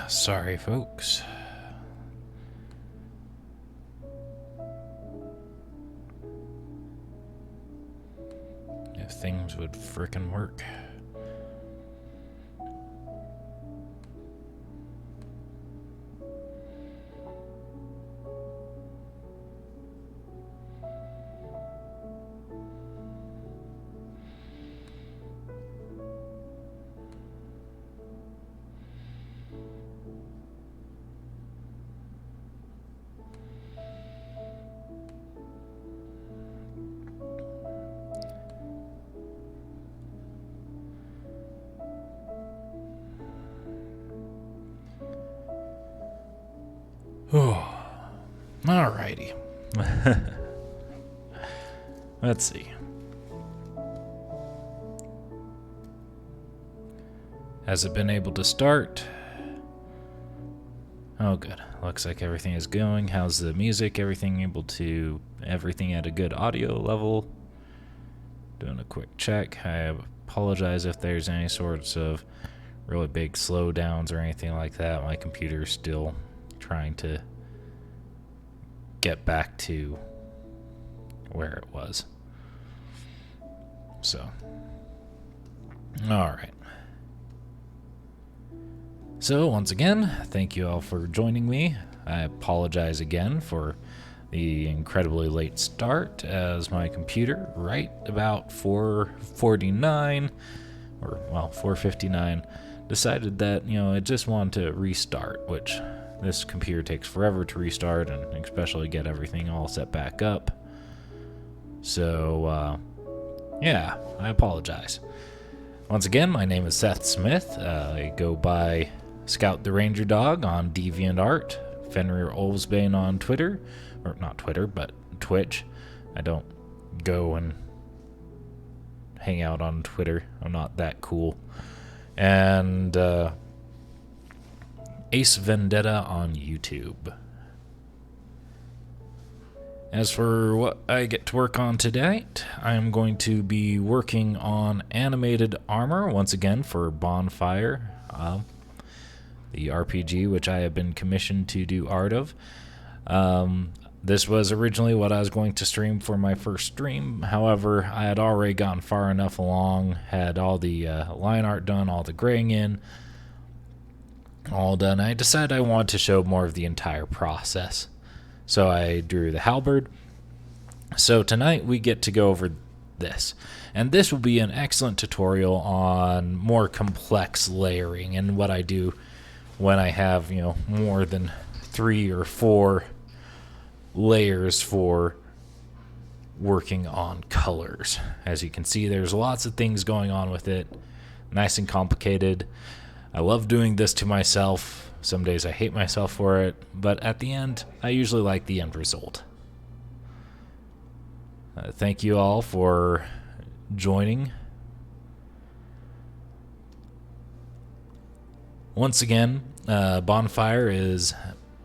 Sorry, folks. If things would frickin' work. Oh, alrighty. Let's see. Has it been able to start? Oh, good. Looks like everything is going. How's the music? Everything at a good audio level? Doing a quick check. I apologize if there's any sorts of really big slowdowns or anything like that. My computer's still trying to get back to where it was. So, alright. So, once again, thank you all for joining me. I apologize again for the incredibly late start, as my computer, right about 4:49, or, well, 4:59, decided that, it just wanted to restart, which this computer takes forever to restart, and especially get everything all set back up. So, yeah, I apologize. Once again, my name is Seth Smith. I go by Scout the Ranger Dog on DeviantArt, Fenrir Olvsbane on Twitter, or not Twitter, but Twitch. I don't go and hang out on Twitter. I'm not that cool. And Ace Vendetta on YouTube. As for what I get to work on tonight, I'm going to be working on animated armor once again for Bonfire, the RPG which I have been commissioned to do art of. This was originally what I was going to stream for my first stream. However, I had already gotten far enough along, had all the line art done, all the graying in, all done. I decided I wanted to show more of the entire process. So I drew the halberd. So tonight we get to go over this. And this will be an excellent tutorial on more complex layering and what I do when I have, more than 3 or 4 layers for working on colors. As you can see, there's lots of things going on with it. Nice and complicated. I love doing this to myself. Some days I hate myself for it, but at the end, I usually like the end result. Thank you all for joining. Once again, Bonfire is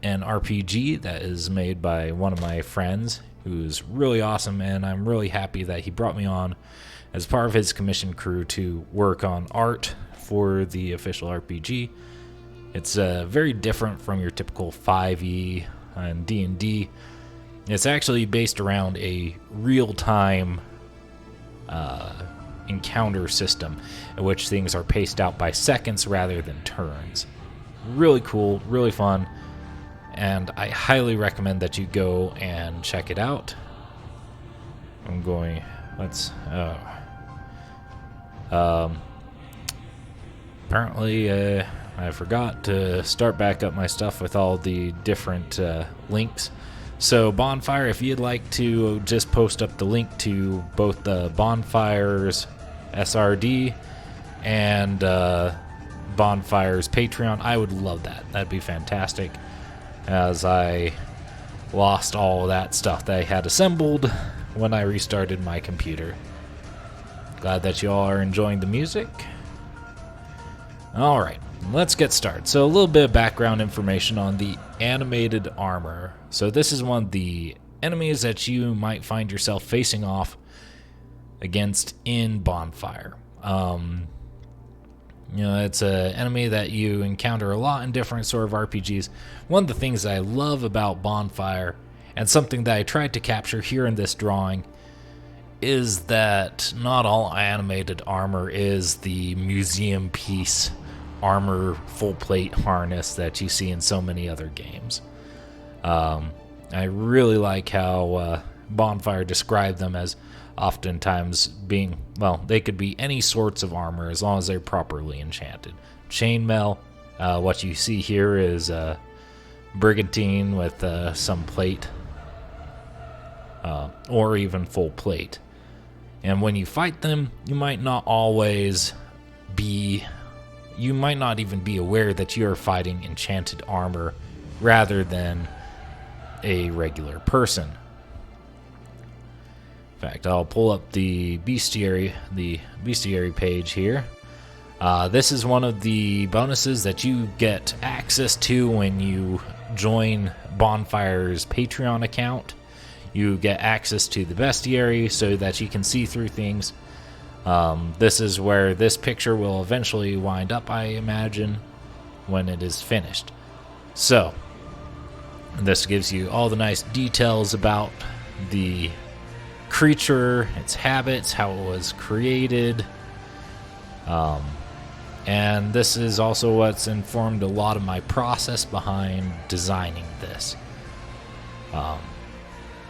an RPG that is made by one of my friends who's really awesome, and I'm really happy that he brought me on as part of his commission crew to work on art for the official RPG. It's very different from your typical 5e and D&D. It's actually based around a real-time encounter system in which things are paced out by seconds rather than turns. Really cool, really fun, and I highly recommend that you go and check it out. Apparently, I forgot to start back up my stuff with all the different links. So Bonfire, if you'd like to just post up the link to both the Bonfire's SRD and Bonfire's Patreon, I would love that. That'd be fantastic, as I lost all of that stuff that I had assembled when I restarted my computer. Glad that you all are enjoying the music. Alright, let's get started. So a little bit of background information on the animated armor. So this is one of the enemies that you might find yourself facing off against in Bonfire. You know, it's an enemy that you encounter a lot in different sort of RPGs. One of the things that I love about Bonfire, and something that I tried to capture here in this drawing, is that not all animated armor is the museum piece armor full plate harness that you see in so many other games. I really like how Bonfire described them as oftentimes being, well, they could be any sorts of armor as long as they're properly enchanted. Chainmail, what you see here is brigantine with some plate, or even full plate. And when you fight them, you might not even be aware that you are fighting enchanted armor rather than a regular person. In fact, I'll pull up the bestiary page here. This is one of the bonuses that you get access to when you join Bonfire's Patreon account. You get access to the bestiary so that you can see through things. This is where this picture will eventually wind up, I imagine, when it is finished. So, this gives you all the nice details about the creature, its habits, how it was created. And this is also what's informed a lot of my process behind designing this.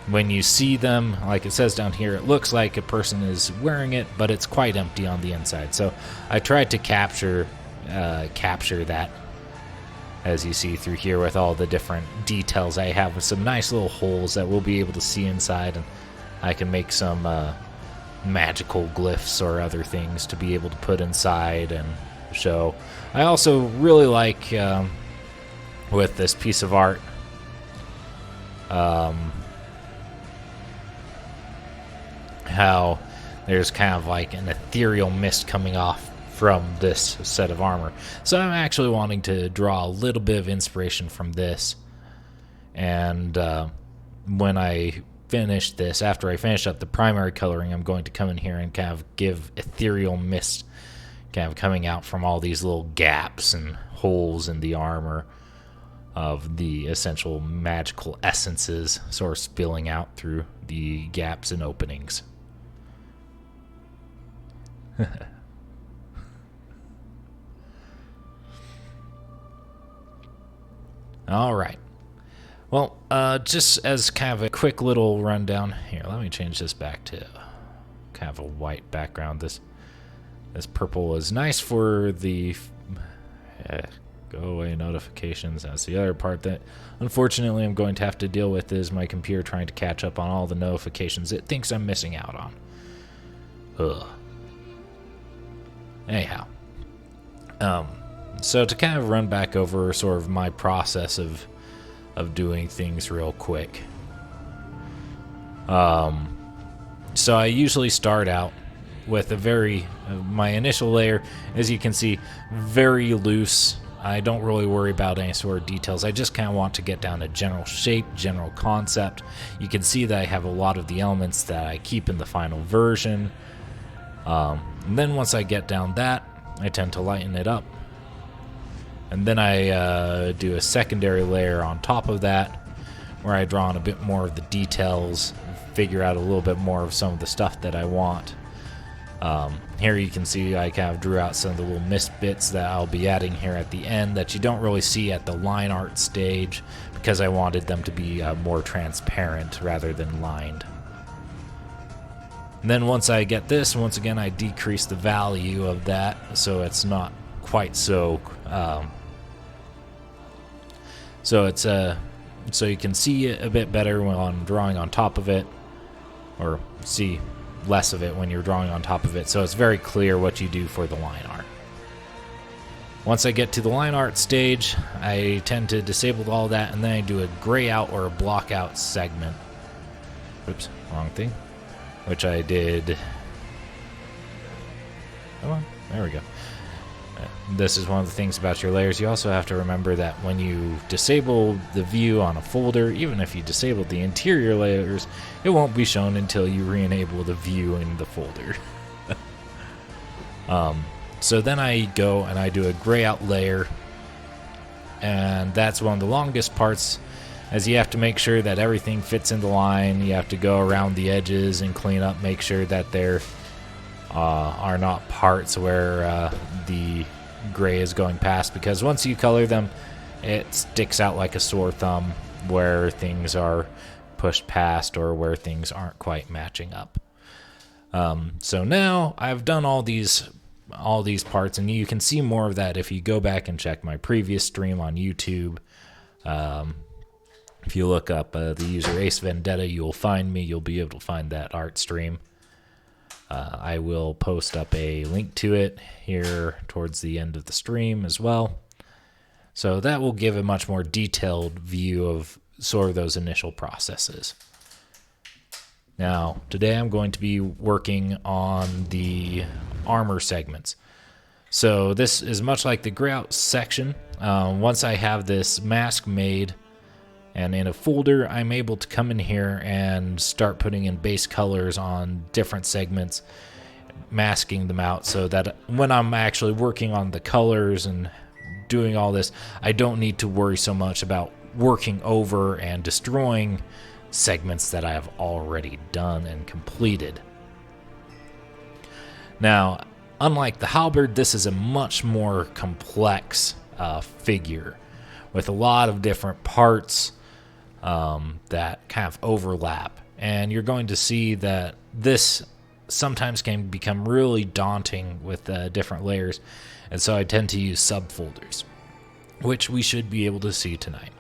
When you see them, like it says down here, it looks like a person is wearing it, but it's quite empty on the inside. So I tried to capture that, as you see through here with all the different details I have, with some nice little holes that we'll be able to see inside, and I can make some magical glyphs or other things to be able to put inside and show. I also really like, with this piece of art, how there's kind of like an ethereal mist coming off from this set of armor. So I'm actually wanting to draw a little bit of inspiration from this. And when I finish this, after I finish up the primary coloring, I'm going to come in here and kind of give ethereal mist kind of coming out from all these little gaps and holes in the armor of the essential magical essences sort of spilling out through the gaps and openings. All right. Well, just as kind of a quick little rundown here, let me change this back to kind of a white background. This purple is nice for the go away notifications. That's the other part that unfortunately I'm going to have to deal with, is my computer trying to catch up on all the notifications it thinks I'm missing out on. Ugh. Anyhow, so to kind of run back over sort of my process of doing things real quick. So I usually start out with my initial layer, as you can see, very loose. I don't really worry about any sort of details. I just kind of want to get down to general shape, general concept. You can see that I have a lot of the elements that I keep in the final version. And then once I get down that, I tend to lighten it up. And then I do a secondary layer on top of that, where I draw on a bit more of the details, figure out a little bit more of some of the stuff that I want. Here you can see I kind of drew out some of the little mist bits that I'll be adding here at the end that you don't really see at the line art stage, because I wanted them to be more transparent rather than lined. And then once I get this, once again I decrease the value of that so it's not quite so so you can see it a bit better when I'm drawing on top of it, or see less of it when you're drawing on top of it, so it's very clear what you do for the line art. Once I get to the line art stage, I tend to disable all that, and then I do a gray out or a block out segment. Oops, wrong thing. Which I did. Come on, there we go. This is one of the things about your layers. You also have to remember that when you disable the view on a folder, even if you disable the interior layers, it won't be shown until you re-enable the view in the folder. So then I go and I do a gray out layer, and that's one of the longest parts, as you have to make sure that everything fits in the line. You have to go around the edges and clean up, make sure that there are not parts where the gray is going past, because once you color them, it sticks out like a sore thumb where things are pushed past or where things aren't quite matching up. So now I've done all these parts, and you can see more of that if you go back and check my previous stream on YouTube. If you look up the user Ace Vendetta, you'll find me. You'll be able to find that art stream. I will post up a link to it here towards the end of the stream as well. So that will give a much more detailed view of sort of those initial processes. Now, today I'm going to be working on the armor segments. So this is much like the gray out section. Once I have this mask made and in a folder, I'm able to come in here and start putting in base colors on different segments, masking them out so that when I'm actually working on the colors and doing all this, I don't need to worry so much about working over and destroying segments that I have already done and completed. Now, unlike the halberd, this is a much more complex figure with a lot of different parts that kind of overlap. And you're going to see that this sometimes can become really daunting with different layers. And so I tend to use subfolders, which we should be able to see tonight.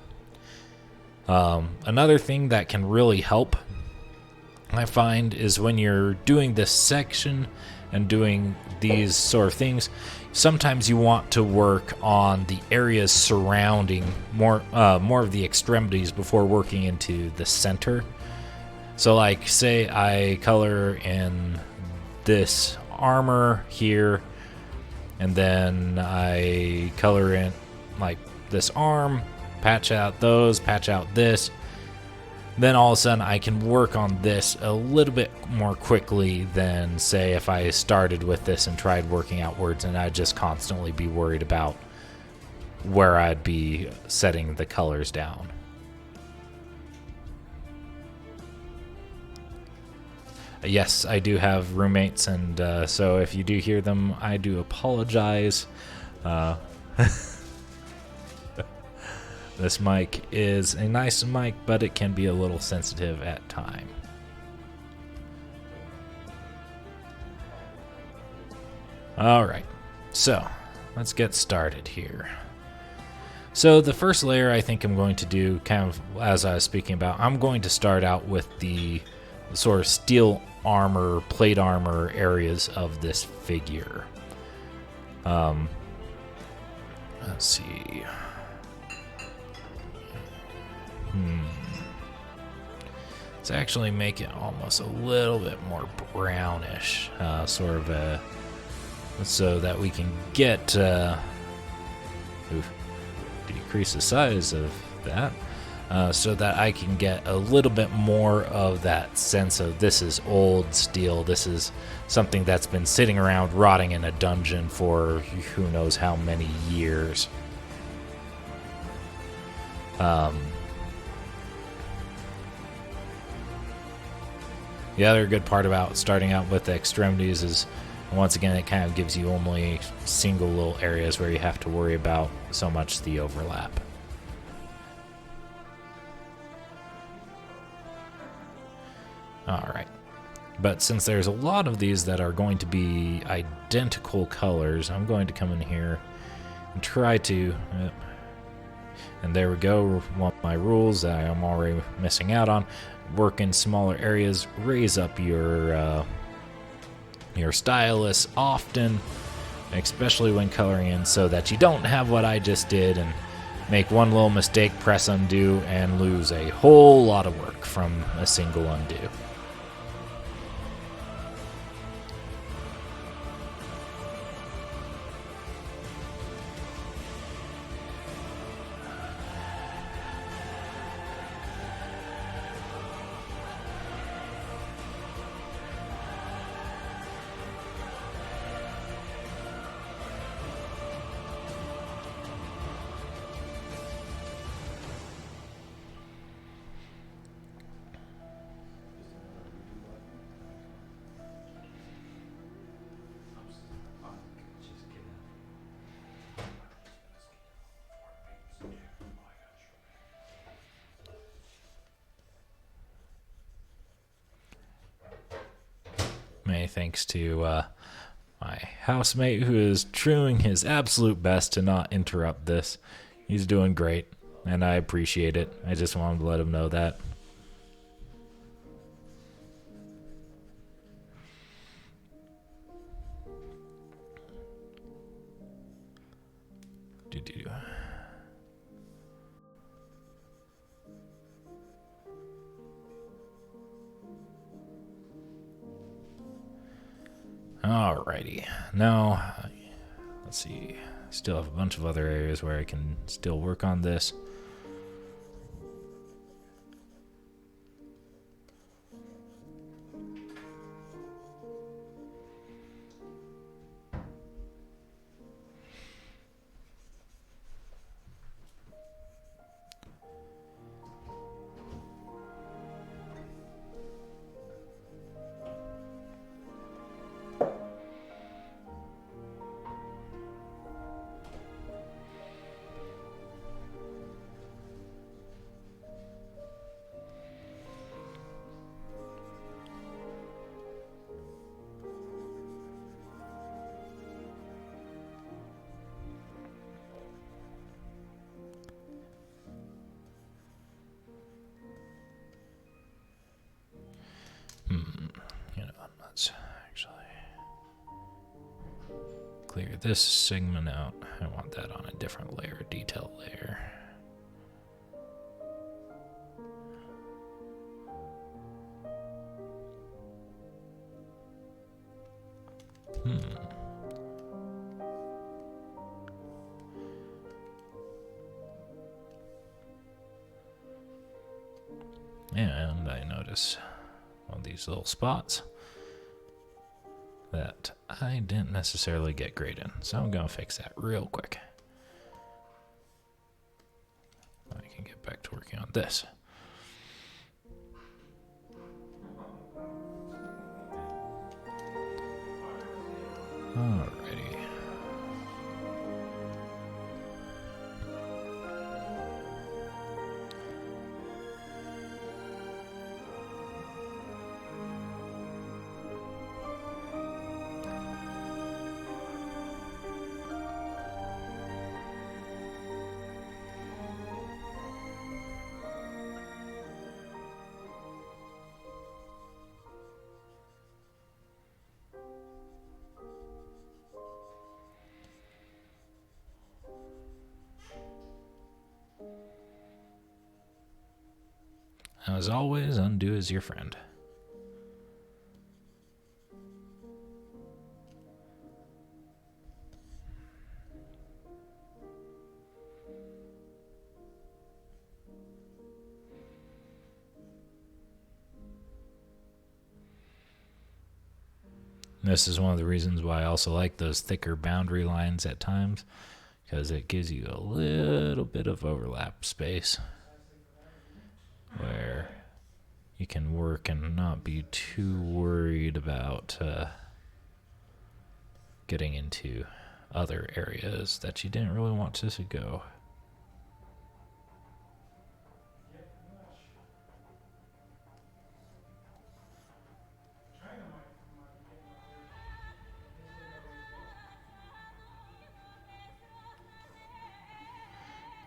Another thing that can really help, I find, is when you're doing this section and doing these sort of things, sometimes you want to work on the areas surrounding more of the extremities before working into the center. So like, say I color in this armor here, and then I color in like this arm, patch out those, patch out this. Then all of a sudden I can work on this a little bit more quickly than, say, if I started with this and tried working outwards, and I'd just constantly be worried about where I'd be setting the colors down. Yes, I do have roommates, and so if you do hear them, I do apologize. This mic is a nice mic, but it can be a little sensitive at times. Alright, so let's get started here. So the first layer I think I'm going to do, kind of as I was speaking about, I'm going to start out with the sort of steel armor, plate armor areas of this figure. Let's see. Let's actually make it almost a little bit more brownish, sort of so that we can get decrease the size of that, so that I can get a little bit more of that sense of this is old steel, this is something that's been sitting around rotting in a dungeon for who knows how many years. The other good part about starting out with the extremities is, once again, it kind of gives you only single little areas where you have to worry about so much the overlap. Alright, but since there's a lot of these that are going to be identical colors, I'm going to come in here and try to... and there we go, one of my rules that I'm already missing out on. Work in smaller areas, raise up your stylus often, especially when coloring in, so that you don't have what I just did and make one little mistake, press undo, and lose a whole lot of work from a single undo. thanks to my housemate, who is doing his absolute best to not interrupt this. He's doing great, and I appreciate it. I just wanted to let him know that. Alrighty. Now, let's see. I still have a bunch of other areas where I can still work on this. Let's actually clear this segment out. I want that on a different layer, detail layer. And I notice all these little spots that I didn't necessarily get great in. So I'm going to fix that real quick. I can get back to working on this. Alrighty. As always, undo is your friend. This is one of the reasons why I also like those thicker boundary lines at times, because it gives you a little bit of overlap space where you can work and not be too worried about getting into other areas that you didn't really want to go.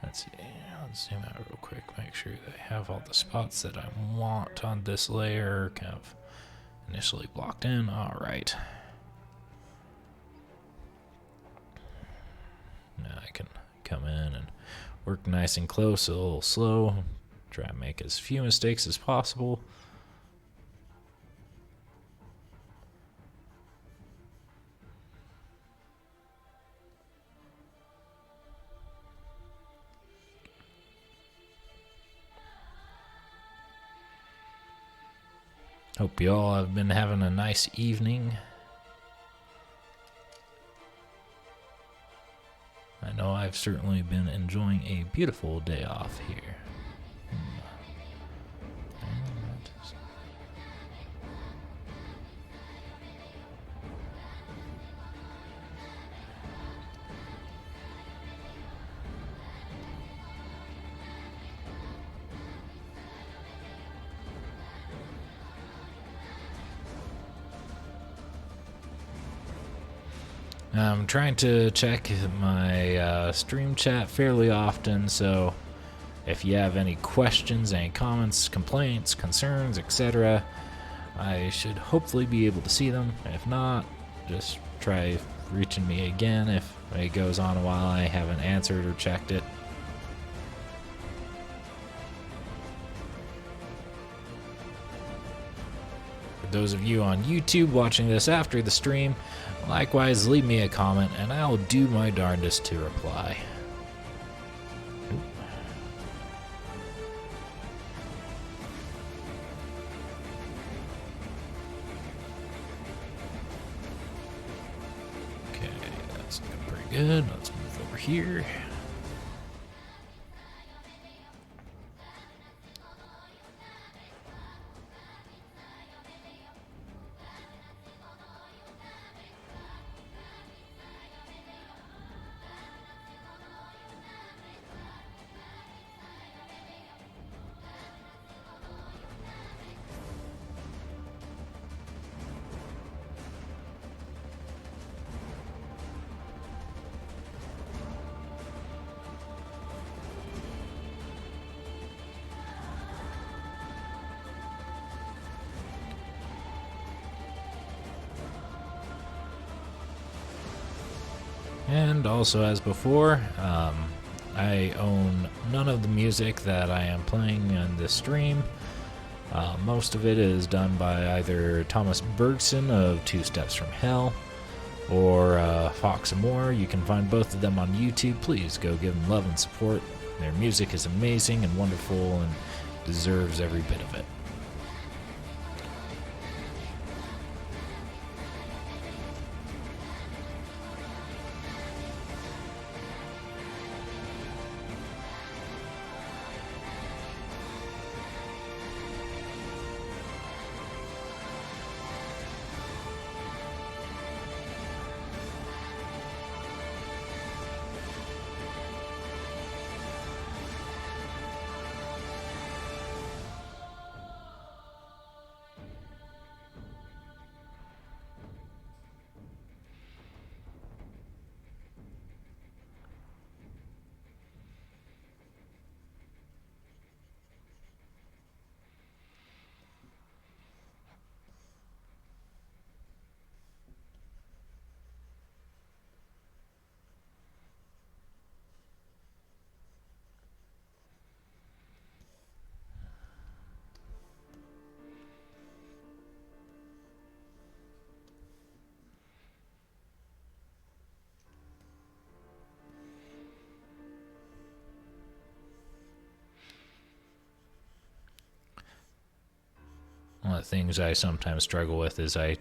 Let's see, let's zoom out real quick, make sure that I have all the spots that I want on this layer kind of initially blocked in. All right. Now I can come in and work nice and close, a little slow, try and make as few mistakes as possible. Hope you all have been having a nice evening. I know I've certainly been enjoying a beautiful day off here. I'm trying to check my stream chat fairly often, so if you have any questions, any comments, complaints, concerns, etc., I should hopefully be able to see them. If not, just try reaching me again if it goes on a while I haven't answered or checked it. For those of you on YouTube watching this after the stream, likewise leave me a comment and I'll do my darndest to reply. Good, let's move over here. And also, as before, I own none of the music that I am playing in this stream. Most of it is done by either Thomas Bergson of Two Steps from Hell or Fox and More. You can find both of them on YouTube. Please go give them love and support. Their music is amazing and wonderful and deserves every bit of it. One of the things I sometimes struggle with is I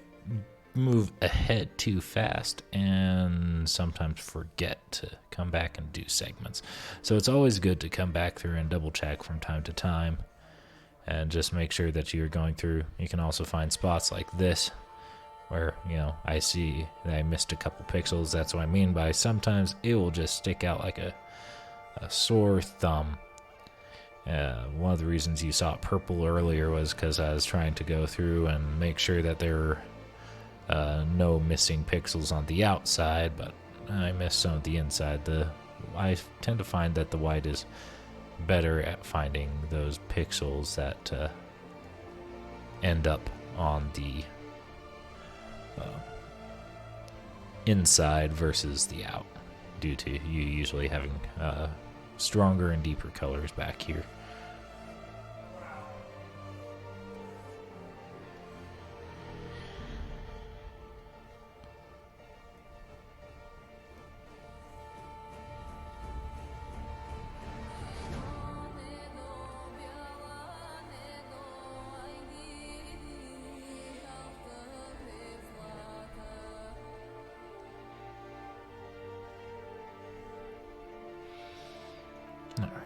move ahead too fast and sometimes forget to come back and do segments. So it's always good to come back through and double check from time to time and just make sure that you're going through. You can also find spots like this where, you know, I see that I missed a couple pixels. That's what I mean by sometimes it will just stick out like a sore thumb. One of the reasons you saw it purple earlier was because I was trying to go through and make sure that there were no missing pixels on the outside, but I missed some of the inside. I tend to find that the white is better at finding those pixels that end up on the inside versus the out, due to you usually having stronger and deeper colors back here. All right.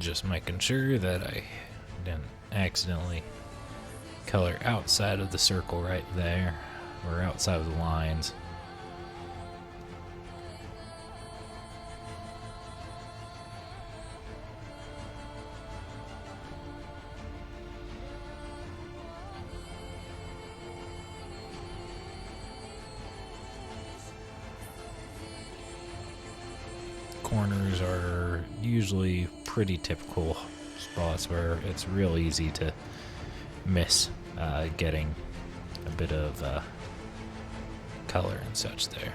just making sure that I didn't accidentally color outside of the circle right there, or outside of the lines. Corners are usually pretty typical spots where it's real easy to miss getting a bit of color and such there.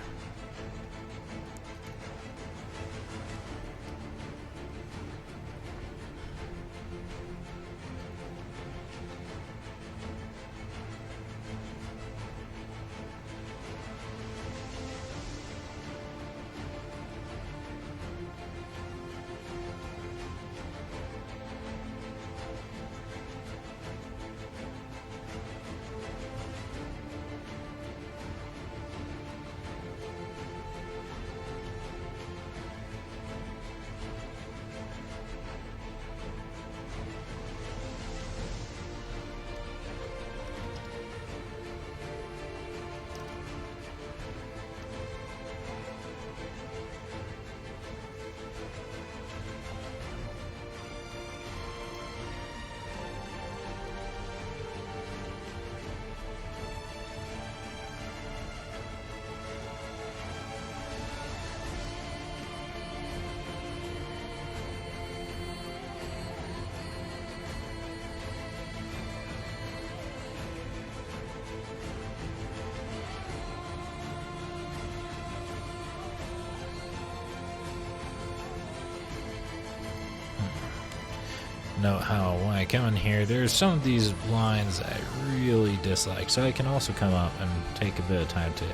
Note how when I come in here, there's some of these lines I really dislike, so I can also come up and take a bit of time to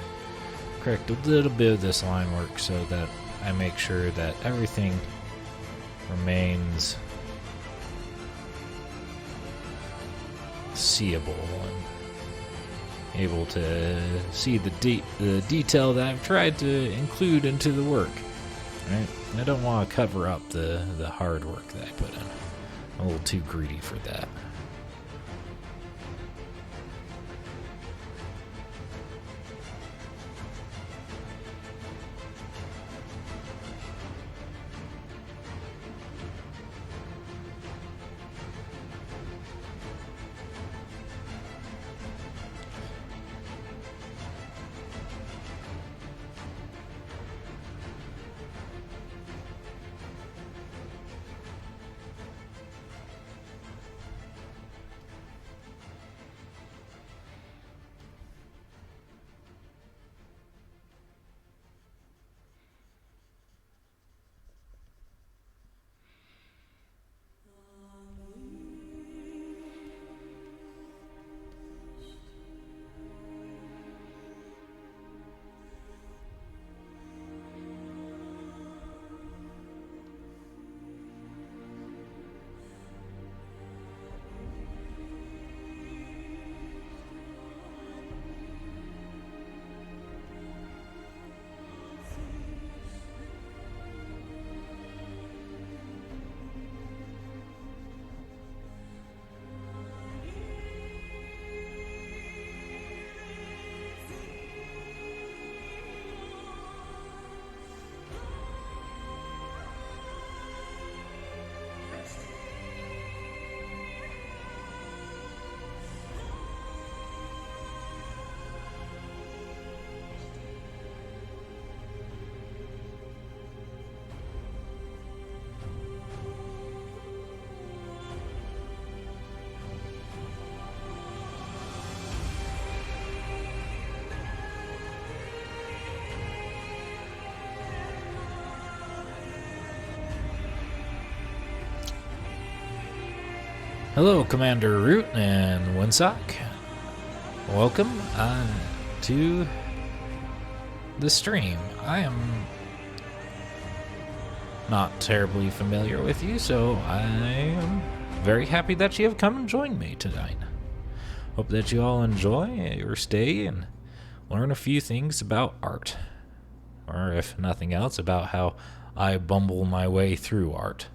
correct a little bit of this line work so that I make sure that everything remains seeable and able to see the detail that I've tried to include into the work. Right? I don't want to cover up the hard work that I put in. I'm a little too greedy for that. Hello, Commander Root and Windsock. Welcome to the stream. I am not terribly familiar with you, so I am very happy that you have come and joined me tonight. Hope that you all enjoy your stay and learn a few things about art. Or if nothing else, about how I bumble my way through art.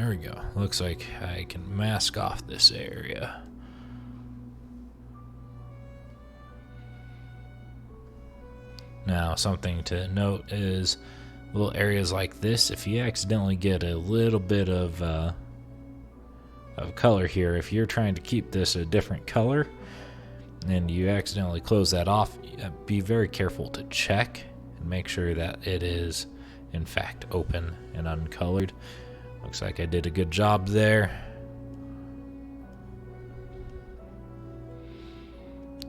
There we go. Looks like I can mask off this area. Now, something to note is little areas like this, if you accidentally get a little bit of color here, if you're trying to keep this a different color and you accidentally close that off, be very careful to check and make sure that it is in fact open and uncolored. Looks like I did a good job there.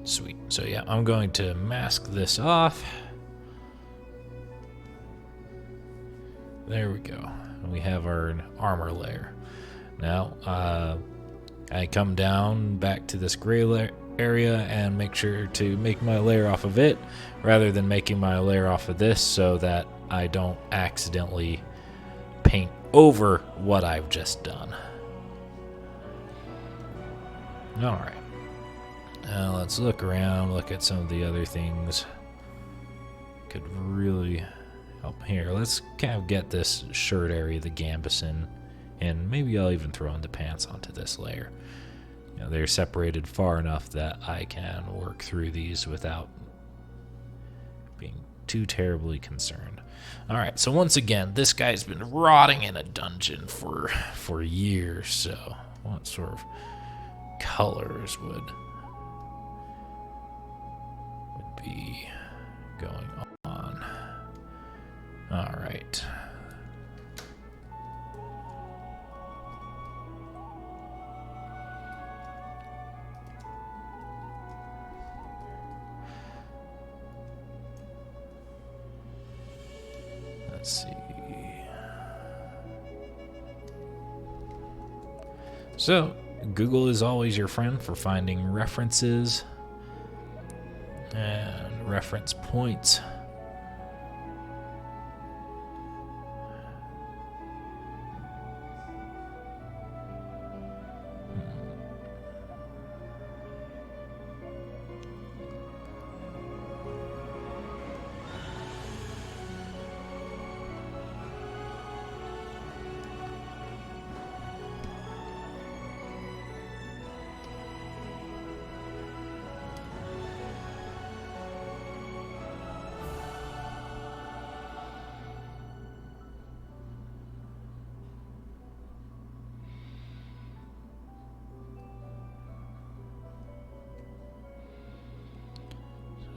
Sweet. So yeah, I'm going to mask this off. There we go. We have our armor layer. Now, I come down back to this gray area and make sure to make my layer off of it rather than making my layer off of this, so that I don't accidentally paint over what I've just done. Alright. Now let's look around, look at some of the other things. Could really help here. Let's kind of get this shirt area, the gambeson, and maybe I'll even throw in the pants onto this layer. You know, they're separated far enough that I can work through these without being too terribly concerned. Alright, so once again, this guy's been rotting in a dungeon for years, so what sort of colors would be going on? Alright. Let's see. So, Google is always your friend for finding references and reference points.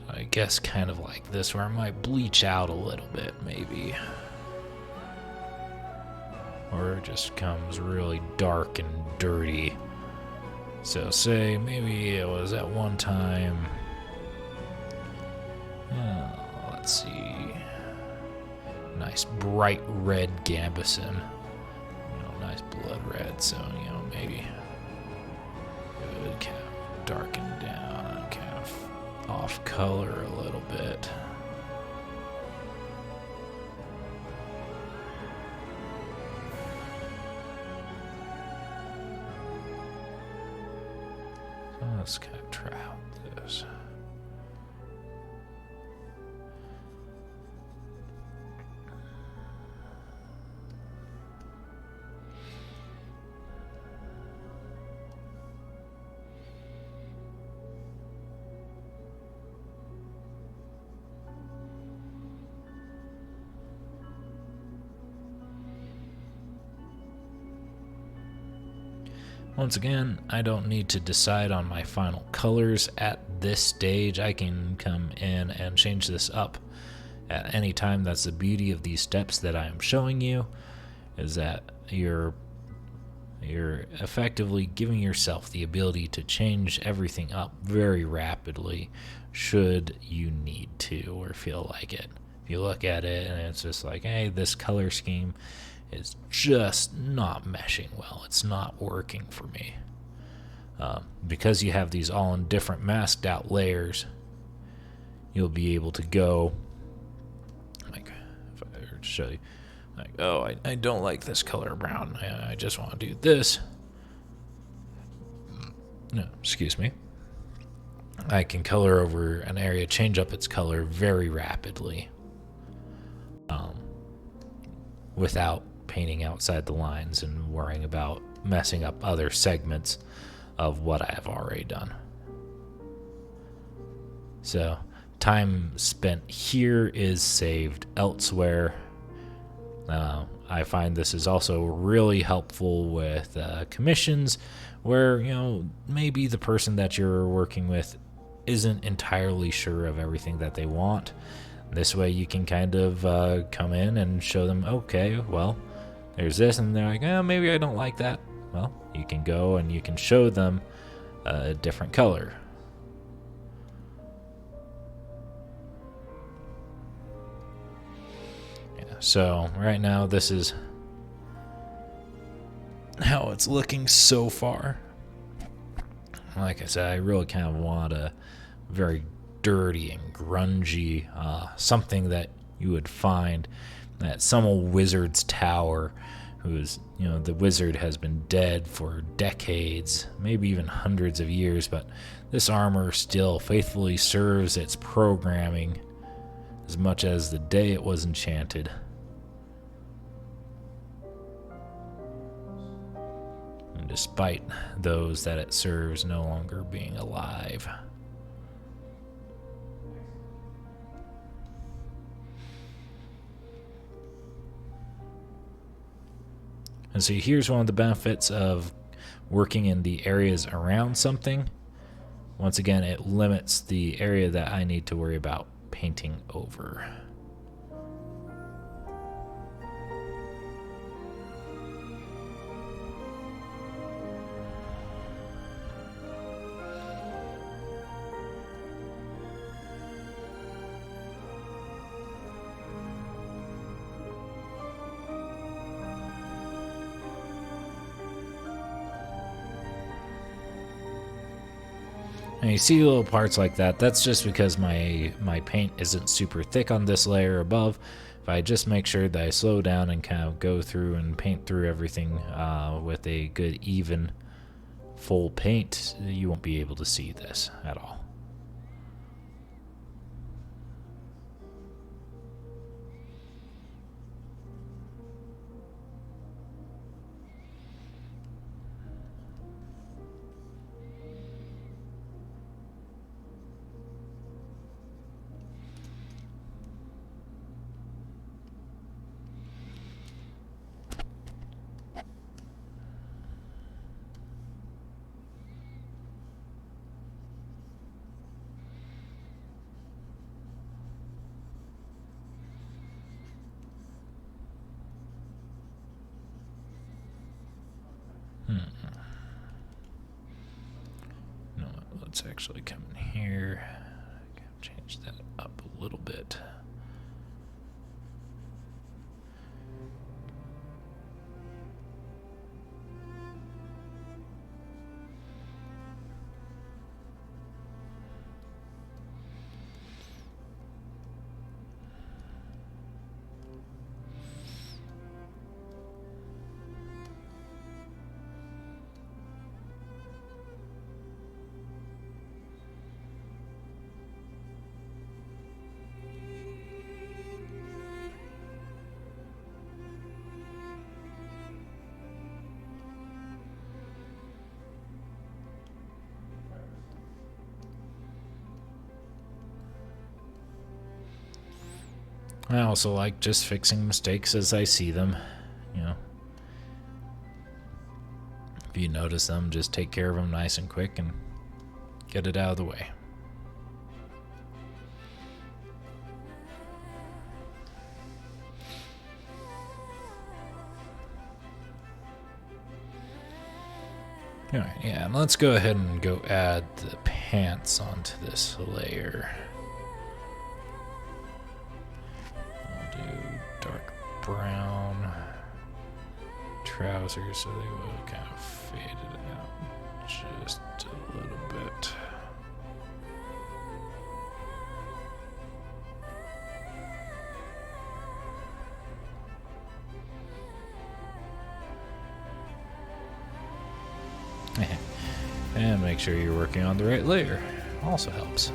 I guess kind of like this, where I might bleach out a little bit, maybe. Or it just comes really dark and dirty. So say maybe it was at one time, let's see, nice bright red gambeson. You know, nice blood red, so, you know, maybe it would kind of darken down and kind of off color a little bit. So let's kind of try out this. Once again, I don't need to decide on my final colors at this stage. I can come in and change this up at any time. That's the beauty of these steps that I am showing you, is that you're effectively giving yourself the ability to change everything up very rapidly should you need to or feel like it. If you look at it and it's just like, hey, this color scheme is just not meshing well. It's not working for me. Because you have these all in different masked out layers, you'll be able to go, like, if I were to show you, like, oh, I don't like this color brown. I just want to do this. No, excuse me. I can color over an area, change up its color very rapidly, without painting outside the lines and worrying about messing up other segments of what I have already done. So time spent here is saved elsewhere. I find this is also really helpful with commissions where, maybe the person that you're working with isn't entirely sure of everything that they want. This way you can kind of come in and show them, okay, well, there's this, and they're like, maybe I don't like that. Well, you can go and you can show them a different color. So right now this is how it's looking so far. Like I said, I really kind of want a very dirty and grungy, something that you would find at some old wizard's tower who's, the wizard has been dead for decades, maybe even hundreds of years, but this armor still faithfully serves its programming as much as the day it was enchanted. Despite those that it serves no longer being alive. And so here's one of the benefits of working in the areas around something. Once again, it limits the area that I need to worry about painting over. And you see little parts like that. That's just because my paint isn't super thick on this layer above. If I just make sure that I slow down and kind of go through and paint through everything with a good even full paint, you won't be able to see this at all. No, let's actually come in here. Change that up a little bit. I also like just fixing mistakes as I see them, If you notice them, just take care of them nice and quick and get it out of the way. Alright, yeah, and let's go ahead and go add the pants onto this layer. Dark brown trousers so they will kind of fade it out just a little bit. And make sure you're working on the right layer. Also helps.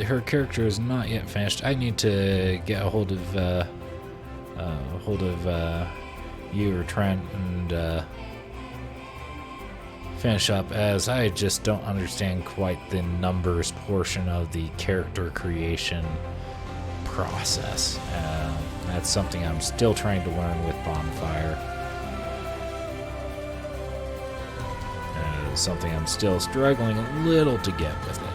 her character is not yet finished. I need to get a hold of you or Trent and finish up, as I just don't understand quite the numbers portion of the character creation process. That's something I'm still trying to learn with Bonfire. Something I'm still struggling a little to get with it.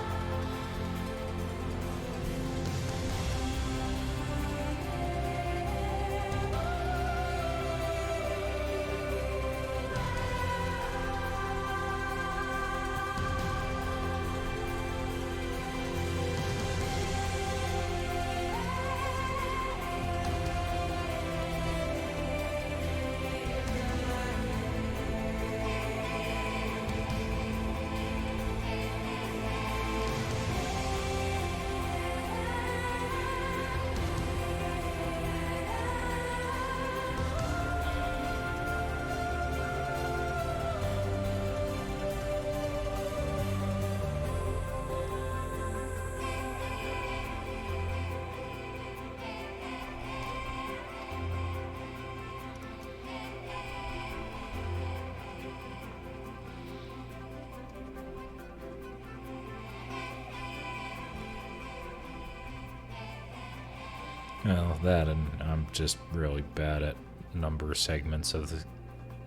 Well, that, and I'm just really bad at number segments of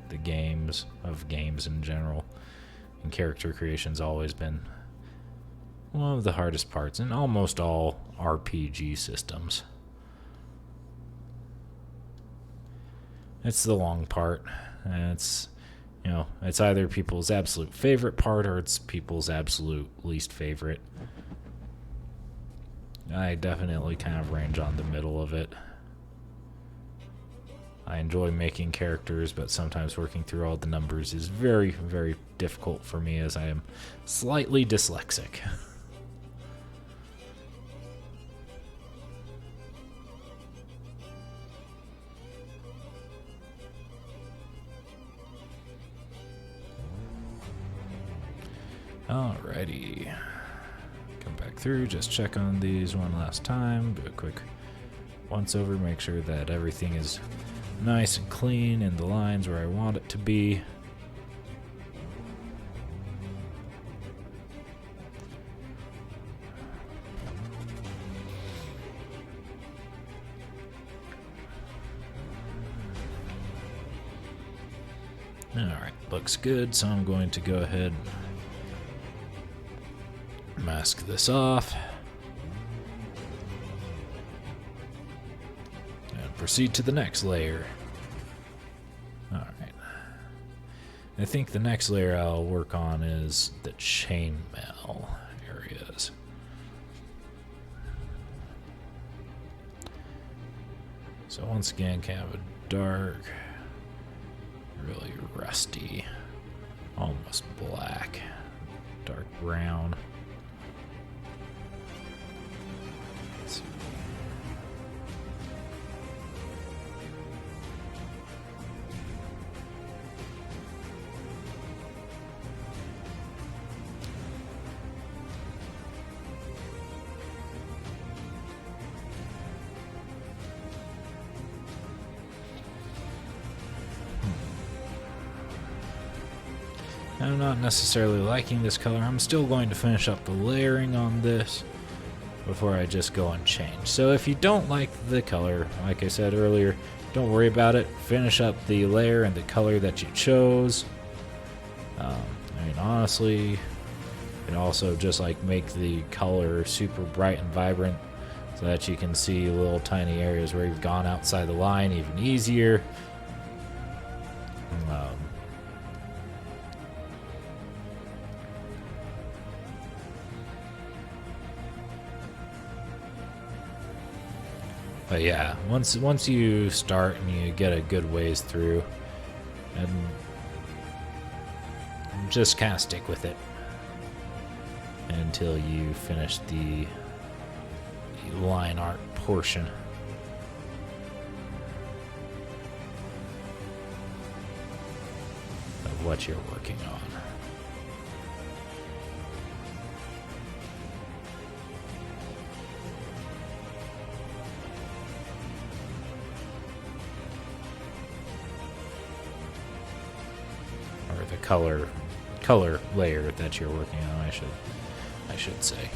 the games in general. And character creation's always been one of the hardest parts in almost all RPG systems. It's the long part. And it's either people's absolute favorite part or it's people's absolute least favorite. I definitely kind of range on the middle of it. I enjoy making characters, but sometimes working through all the numbers is very, very difficult for me, as I am slightly dyslexic. Alrighty. Come back through, just check on these one last time, do a quick once over, make sure that everything is nice and clean in the lines where I want it to be. Alright, looks good, so I'm going to go ahead and mask this off. And proceed to the next layer. Alright. I think the next layer I'll work on is the chainmail areas. So once again, kind of a dark, really rusty, almost black, dark brown. Let's see. I'm not necessarily liking this color. I'm still going to finish up the layering on this before I just go and change. So if you don't like the color, like I said earlier, don't worry about it. Finish up the layer and the color that you chose. I mean, honestly, you can also just like make the color super bright and vibrant so that you can see little tiny areas where you've gone outside the line even easier. But yeah, once you start and you get a good ways through, and just kind of stick with it until you finish the line art portion. Of what you're working on. color layer that you're working on. I should say.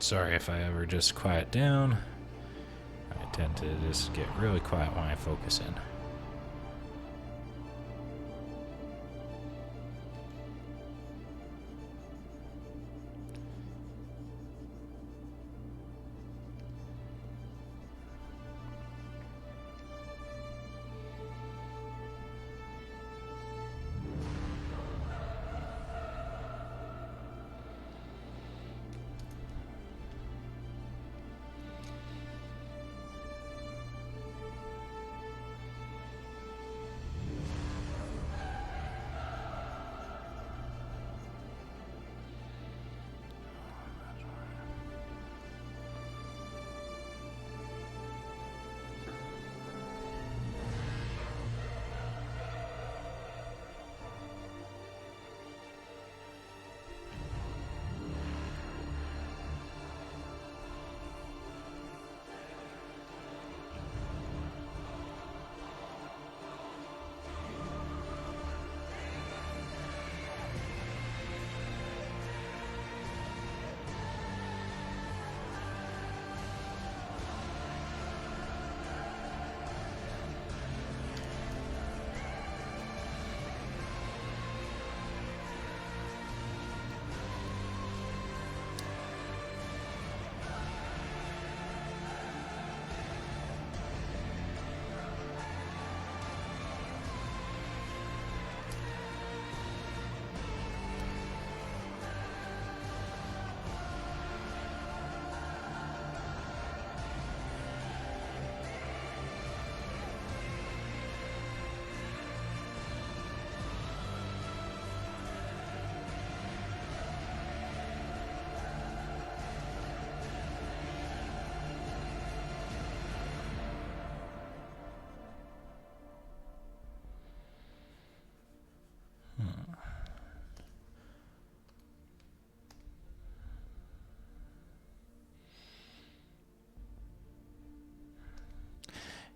Sorry if I ever just quiet down. I tend to just get really quiet when I focus in.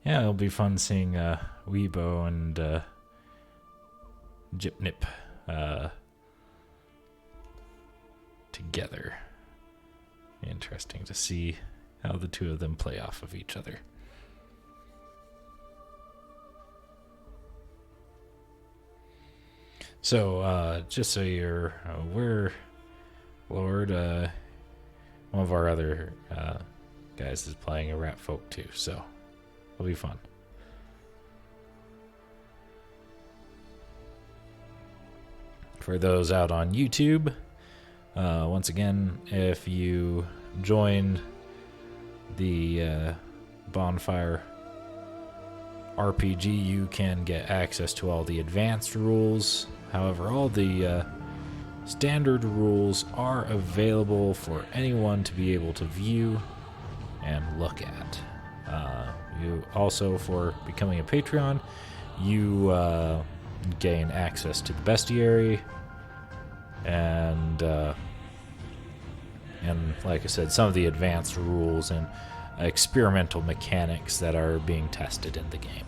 Yeah, it'll be fun seeing Weebo and Jipnip together. Interesting to see how the two of them play off of each other. So, just so you're aware, Lord, one of our other guys is playing a Rat Folk too, so it'll be fun. For those out on YouTube, once again, if you join the Bonfire RPG, you can get access to all the advanced rules. However, all the standard rules are available for anyone to be able to view and look at. You also, for becoming a Patreon, you gain access to the bestiary and like I said, some of the advanced rules and experimental mechanics that are being tested in the game,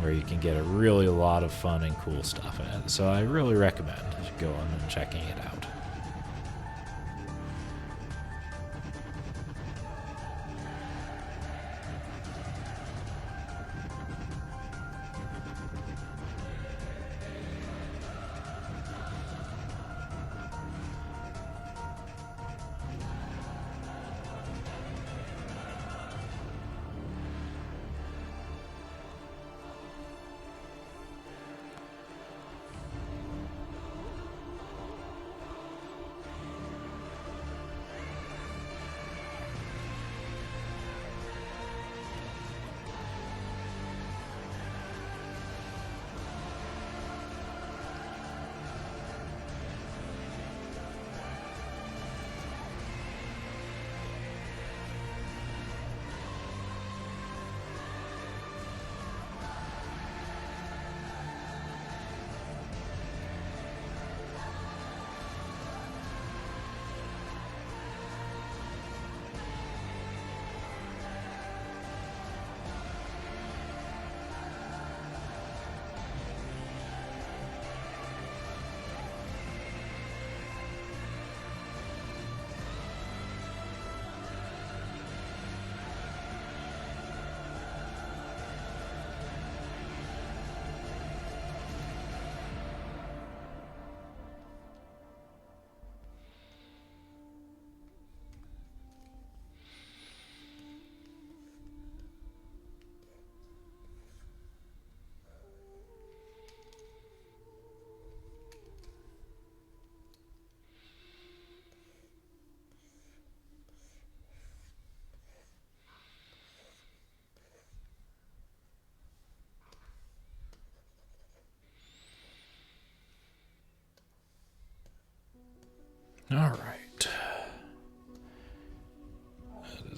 where you can get a lot of fun and cool stuff in it. So I really recommend going and checking it out.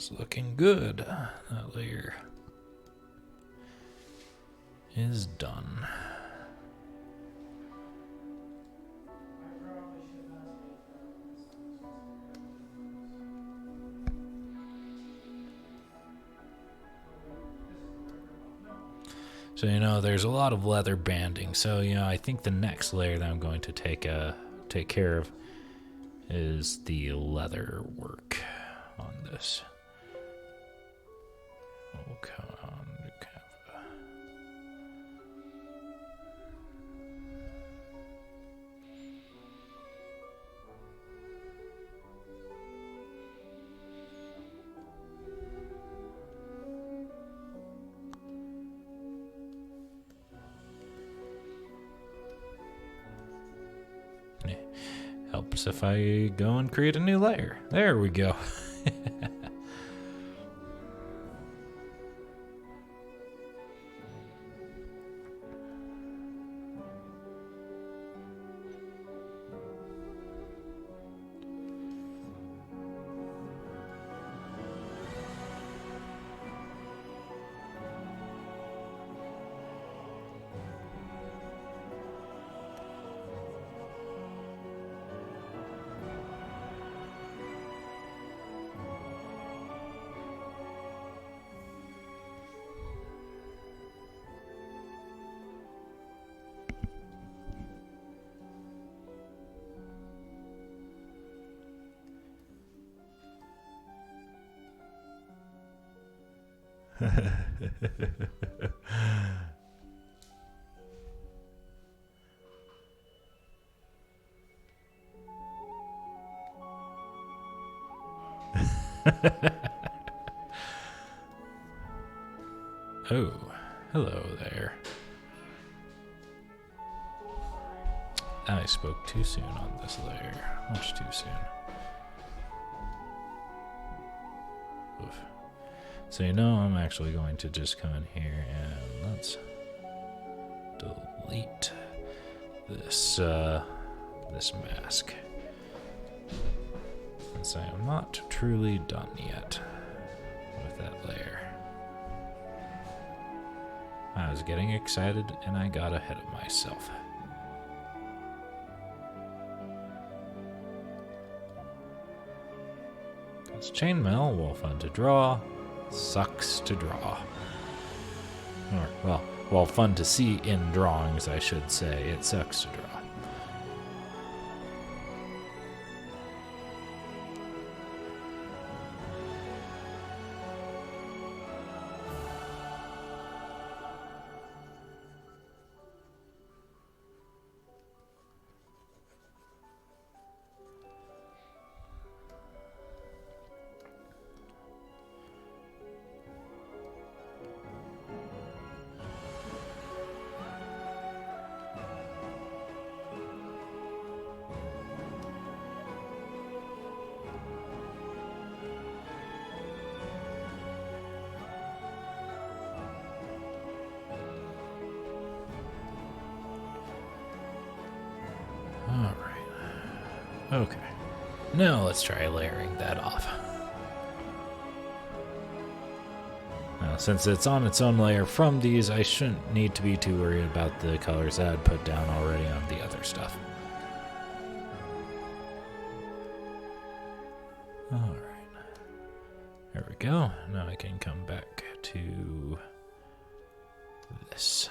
It's looking good. That layer is done. So, there's a lot of leather banding. So, I think the next layer that I'm going to take care of is the leather work on this. Oh, come on. Helps if I go and create a new layer. There we go. Oh, hello there. I spoke too soon on this layer. Much too soon. Oof. So I'm actually going to just come in here and let's delete this this mask. Since I am not truly done yet with that layer. I was getting excited and I got ahead of myself. It's chainmail, well fun to draw, sucks to draw. Or, well, fun to see in drawings, I should say. It sucks to draw. Okay, now let's try layering that off. Now, since it's on its own layer from these, I shouldn't need to be too worried about the colors that I'd put down already on the other stuff. Alright, there we go. Now I can come back to this.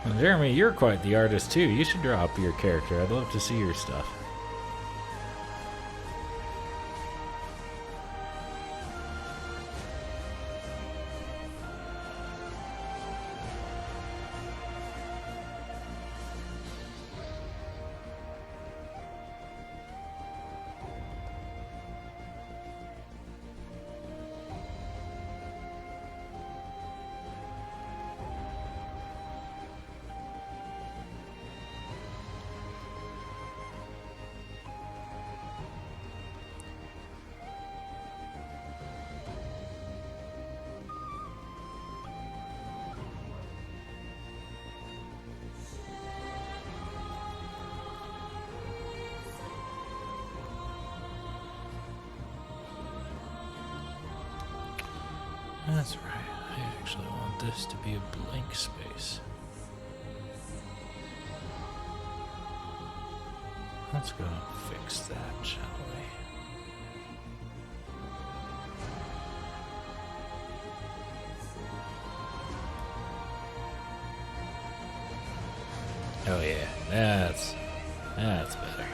Well, Jeremy, you're quite the artist too. You should draw up your character. I'd love to see your stuff. That's right. I actually want this to be a blank space. Let's go and fix that, shall we? Oh yeah, that's better.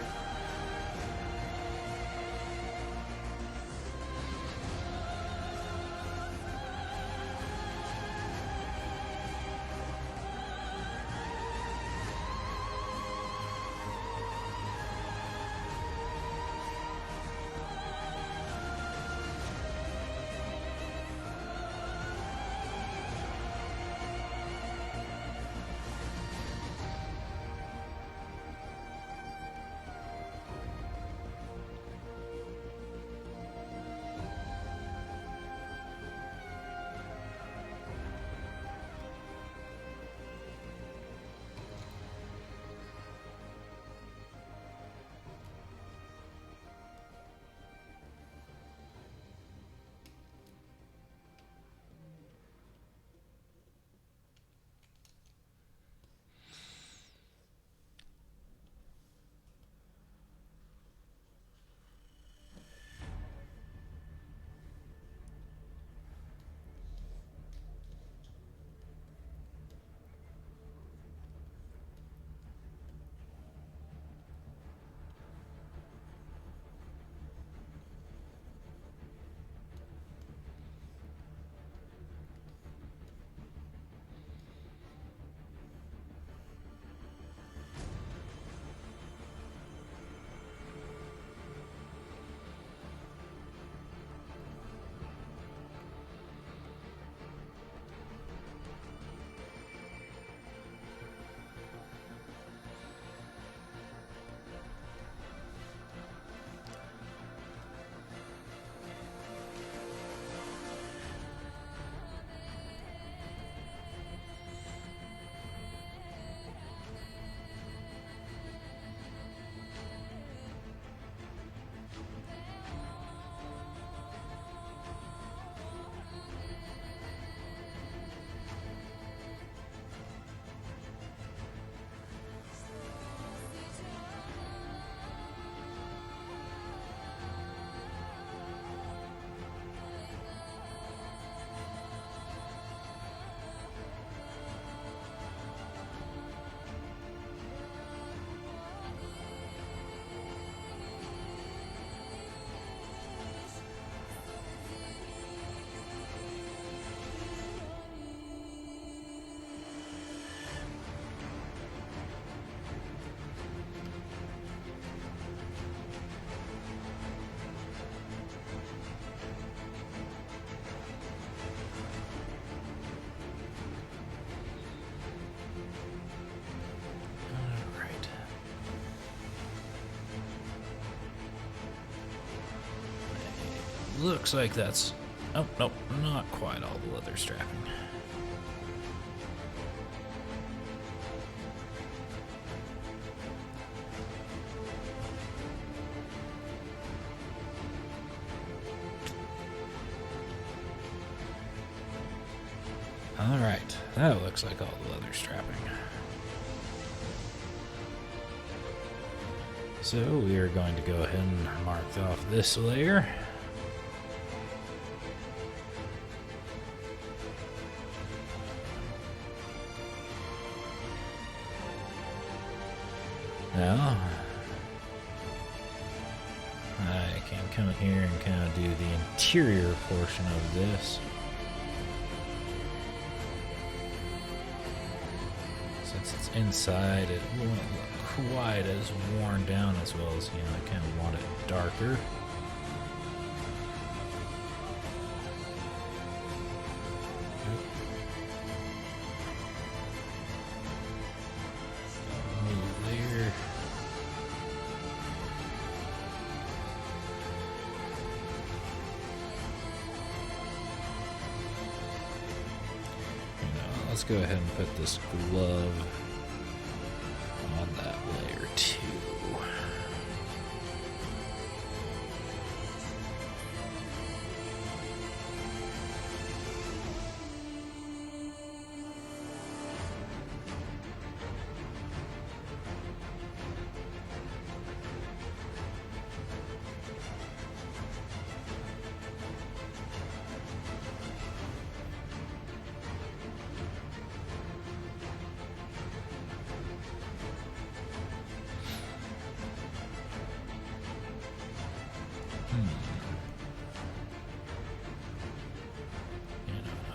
Looks like that's... Oh, nope, not quite all the leather strapping. Alright, that looks like all the leather strapping. So we are going to go ahead and mark off this layer. Now, I can come here and kind of do the interior portion of this. Since it's inside, it won't look quite as worn down as well as, I kind of want it darker. Let's go ahead and put this glove on that layer too.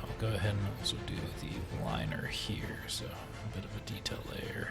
I'll go ahead and also do the liner here, so a bit of a detail layer.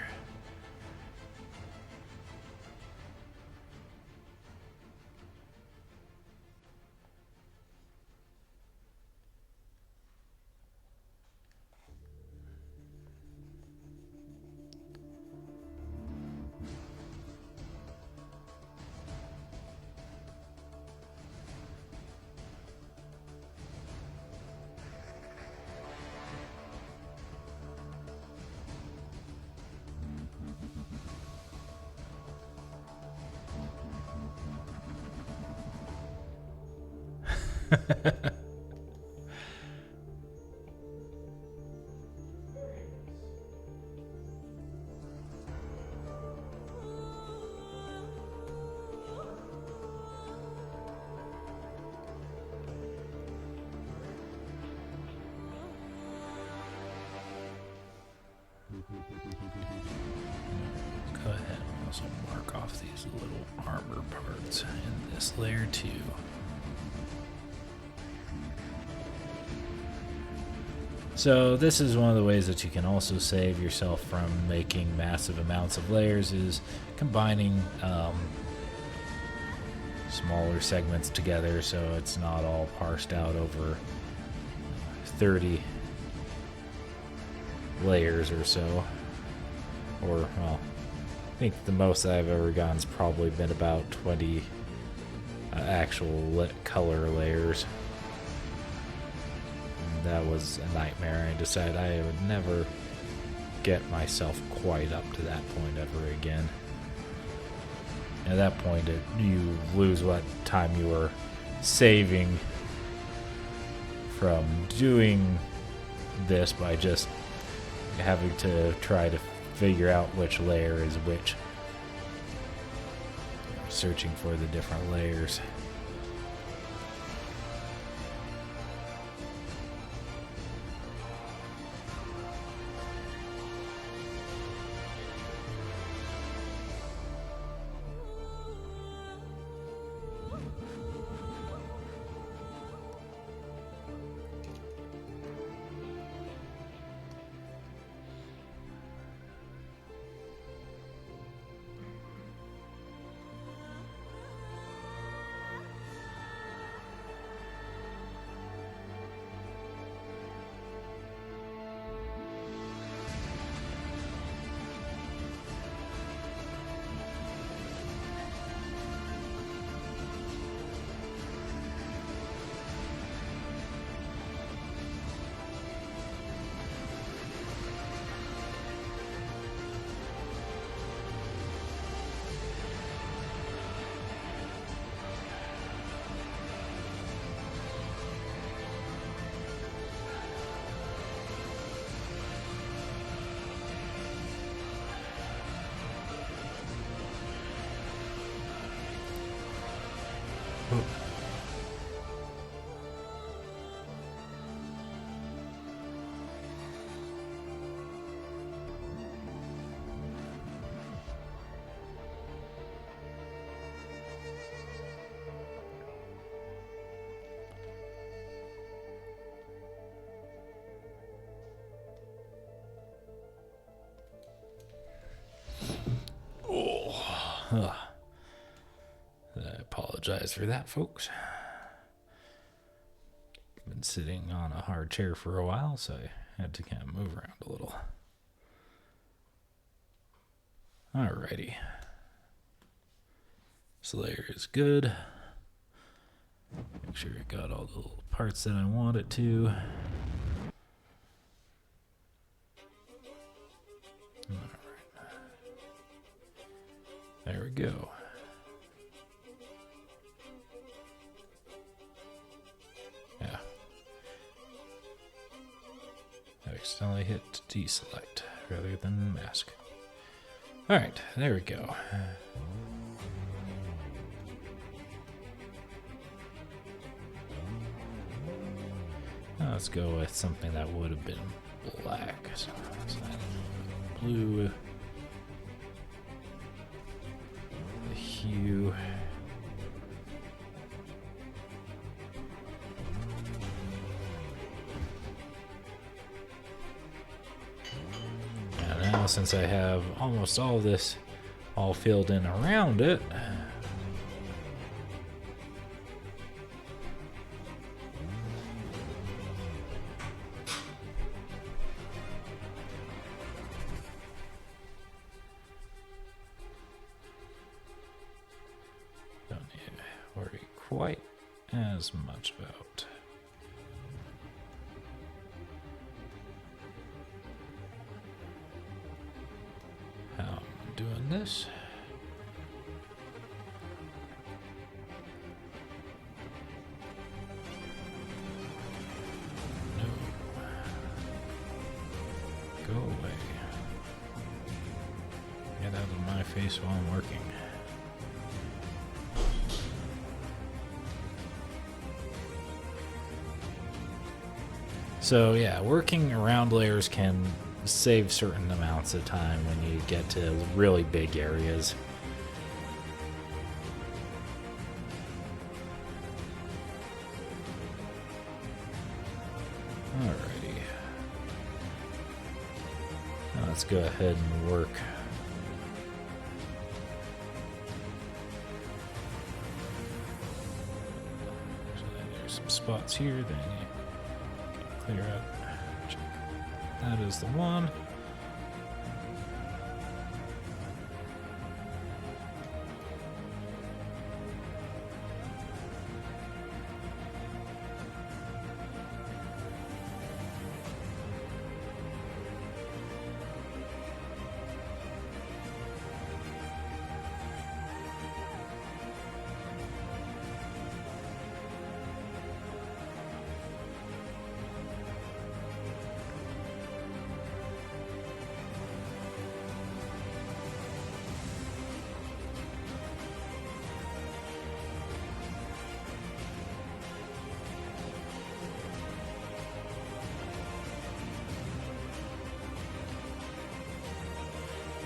Go ahead and also mark off these little armor parts in this layer too. So this is one of the ways that you can also save yourself from making massive amounts of layers, is combining smaller segments together so it's not all parsed out over 30 layers or so. Or, well, I think the most that I've ever gotten has probably been about 20 actual color layers. That was a nightmare. I decided I would never get myself quite up to that point ever again. At that point, you lose what time you were saving from doing this by just having to try to figure out which layer is which. Searching for the different layers. Ugh. I apologize for that, folks. Been sitting on a hard chair for a while, so I had to kind of move around a little. Alrighty. This layer is good. Make sure it got all the little parts that I want it to. Alright. There we go. Yeah. I accidentally hit deselect rather than mask. Alright, there we go. Now let's go with something that would have been black. So blue. The hue. And now since I have almost all of this all filled in around it, don't need to worry quite as much about how I'm doing this. No. Go away. Get out of my face while I'm working. So yeah, working around layers can save certain amounts of time when you get to really big areas. Alrighty. Now let's go ahead and work. Actually, there's some spots here that I need to clear up. Check. That is the one.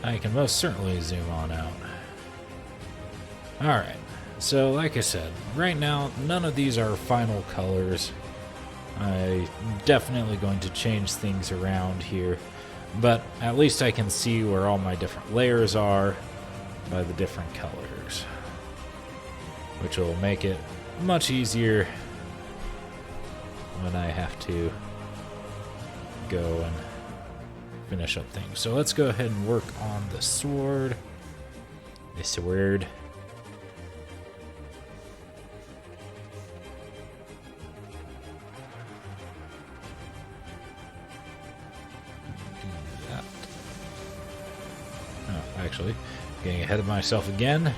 I can most certainly zoom on out. Alright, so like I said, right now none of these are final colors. I'm definitely going to change things around here, but at least I can see where all my different layers are by the different colors, which will make it much easier when I have to go and finish up things. So let's go ahead and work on the sword. The sword. Do that. Oh, actually, getting ahead of myself again. I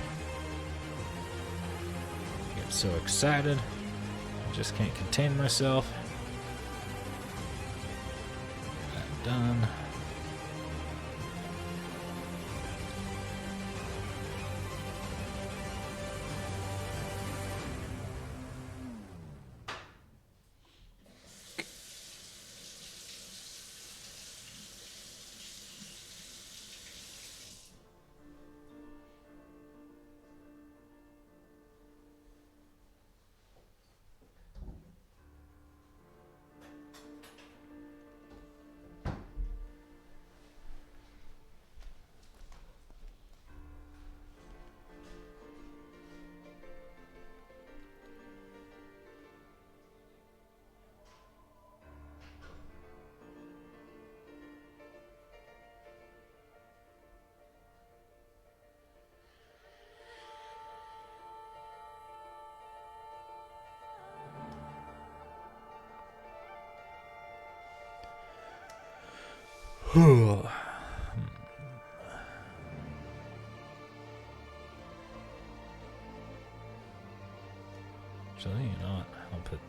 get so excited. I just can't contain myself. That done. So, you know what? I'll put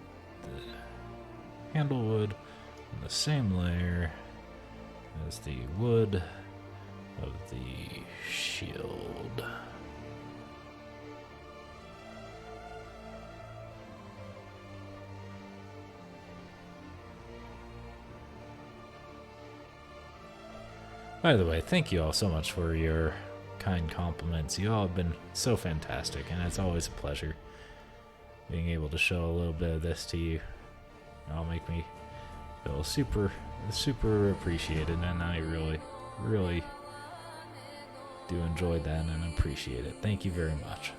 the handlewood on the same layer as the wood of the shield. By the way, thank you all so much for your kind compliments. You all have been so fantastic, and it's always a pleasure being able to show a little bit of this to you. It'll make me feel super, super appreciated, and I really, really do enjoy that and appreciate it. Thank you very much.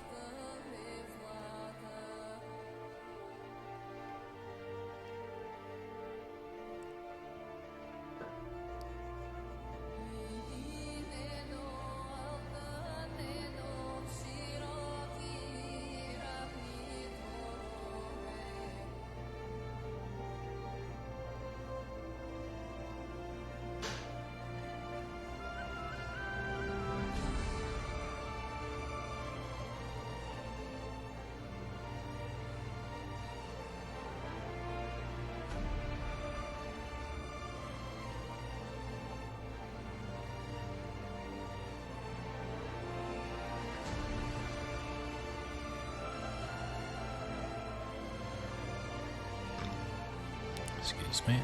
Excuse me.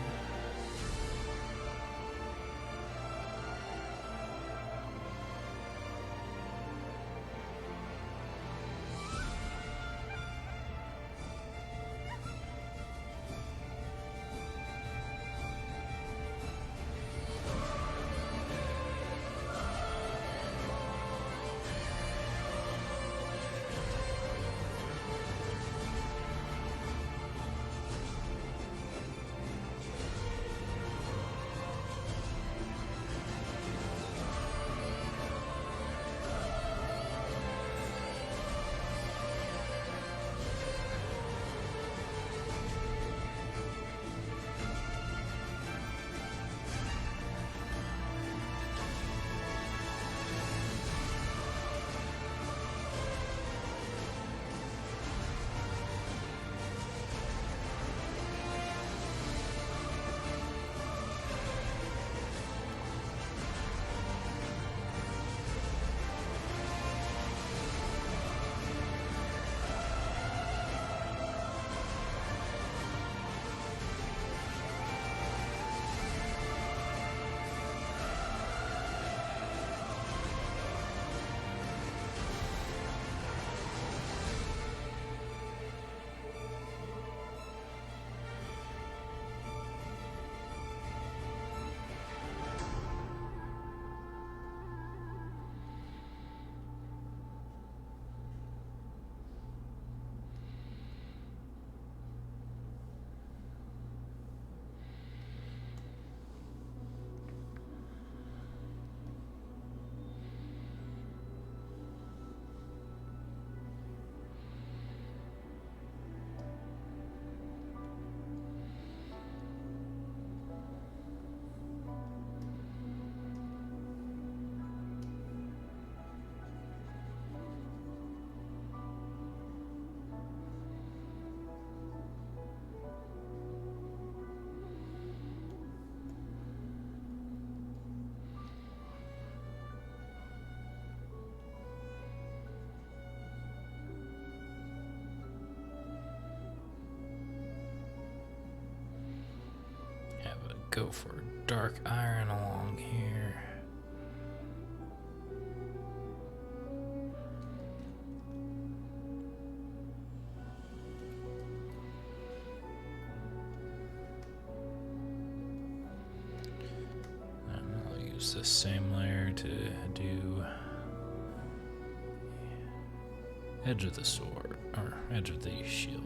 Go for dark iron along here. And I'll use the same layer to do edge of the sword, or edge of the shield.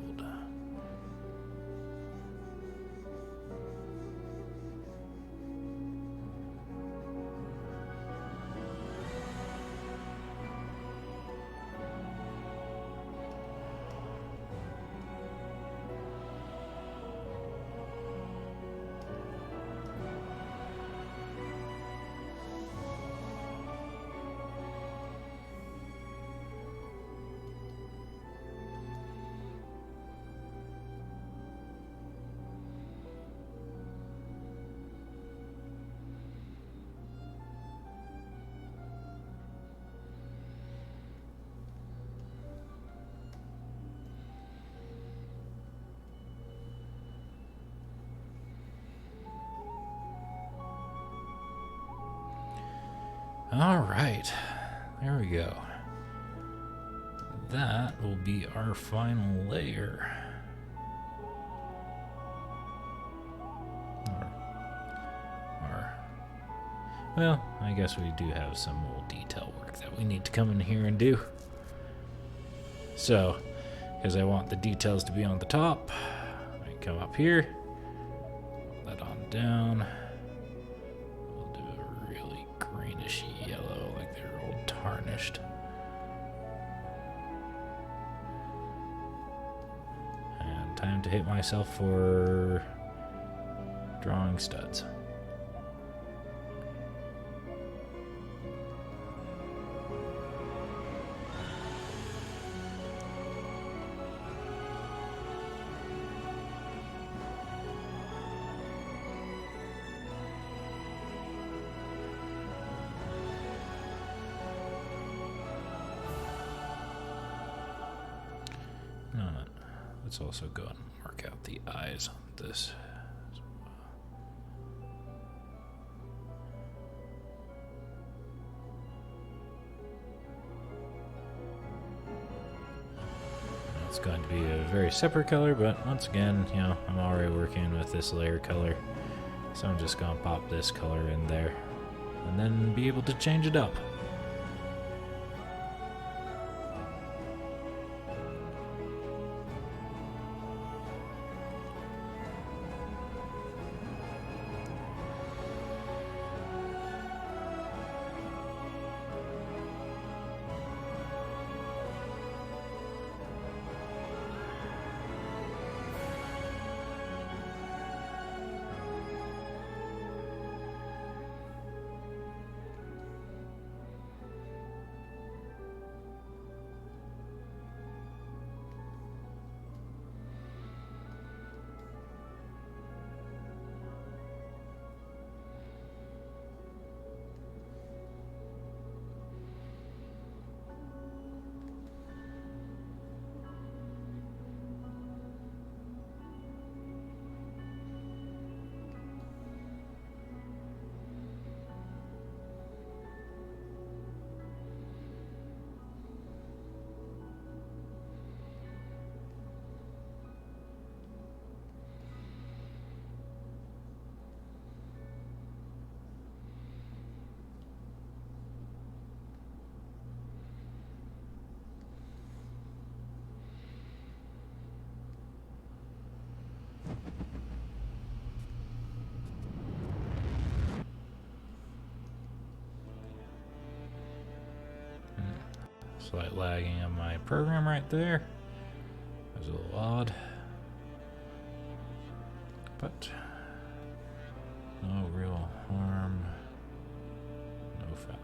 All right, there we go. That will be our final layer. Well, I guess we do have some little detail work that we need to come in here and do. So, because I want the details to be on the top, I come up here, put that on down. We'll do a really greenish yellow, like they're all tarnished. And time to hit myself for drawing studs. Let's also go and mark out the eyes on this as well. It's going to be a very separate color, but once again, you know, I'm already working with this layer color, so I'm just going to pop this color in there and then be able to change it up. Slight lagging on my program right there. That was a little odd. But no real harm, no foul.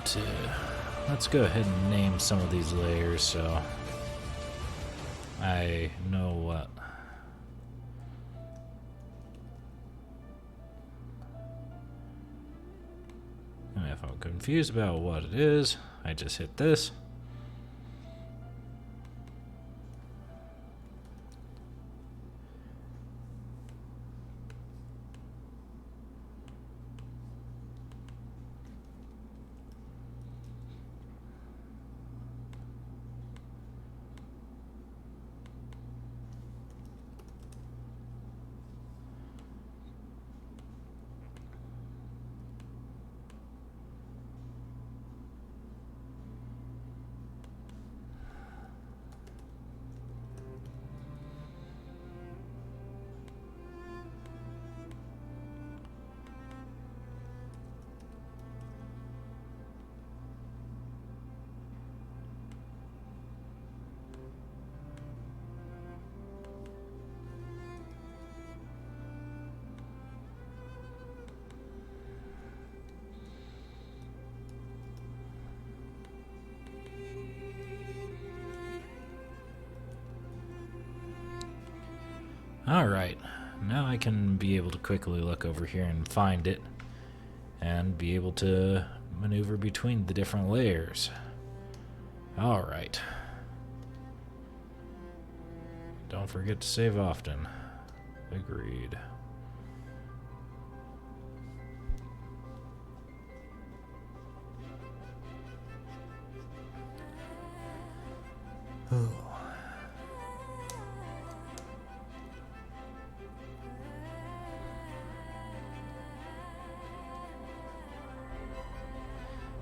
to... Let's go ahead and name some of these layers so I know what. And if I'm confused about what it is, I just hit this. Alright, now I can be able to quickly look over here and find it and be able to maneuver between the different layers. Alright. Don't forget to save often. Agreed. Oh.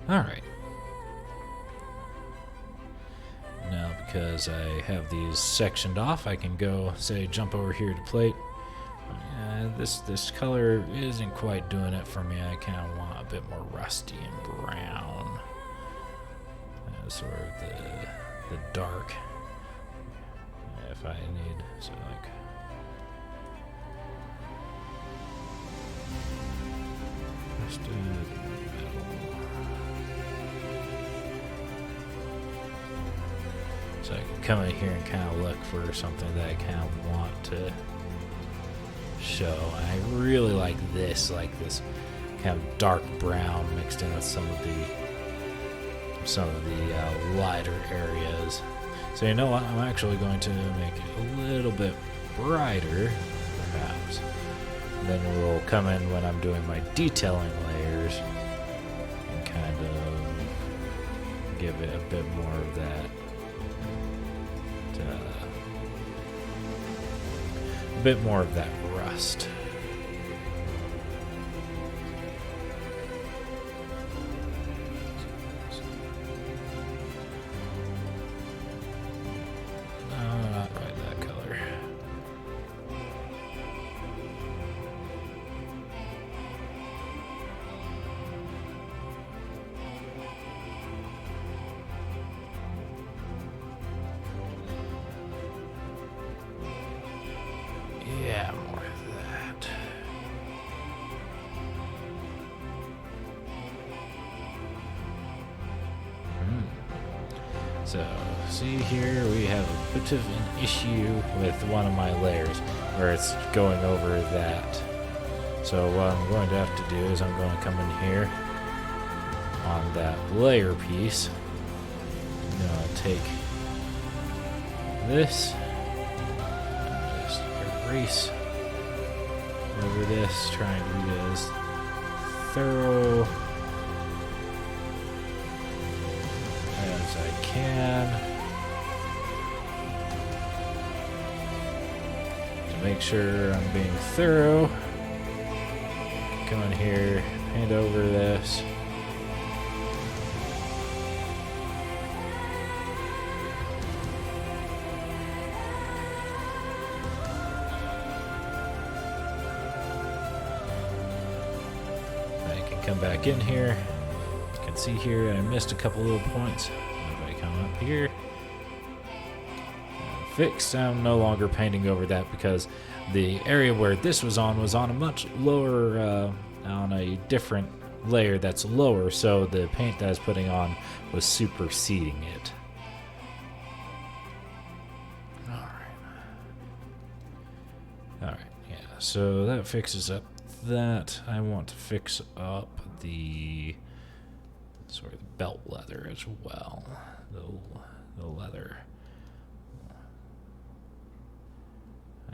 Alright. Now, because I have these sectioned off, I can go, say, jump over here to plate. This color isn't quite doing it for me. I kind of want a bit more rusty and brown. Sort of the dark. If I need, so like... Rusted metal. So I can come in here and kind of look for something that I kind of want to show. I really like this kind of dark brown mixed in with some of the lighter areas. So you know what? I'm actually going to make it a little bit brighter, perhaps. Then we'll come in when I'm doing my detailing layers and kind of give it a bit more of that. A bit more of that rust. Yeah, more of that. So, see here, we have a bit of an issue with one of my layers, where it's going over that. So what I'm going to have to do is I'm going to come in here on that layer piece. I'm going to take this. Erase over this, trying to be as thorough as I can to make sure I'm being thorough. Come in here, paint over this. Come back in here. You can see here I missed a couple little points. If I come up here, fix. I'm no longer painting over that because the area where this was on a much lower, on a different layer that's lower, so the paint that I was putting on was superseding it. Alright, yeah, so that fixes up that. I want to fix up the belt leather as well. The leather.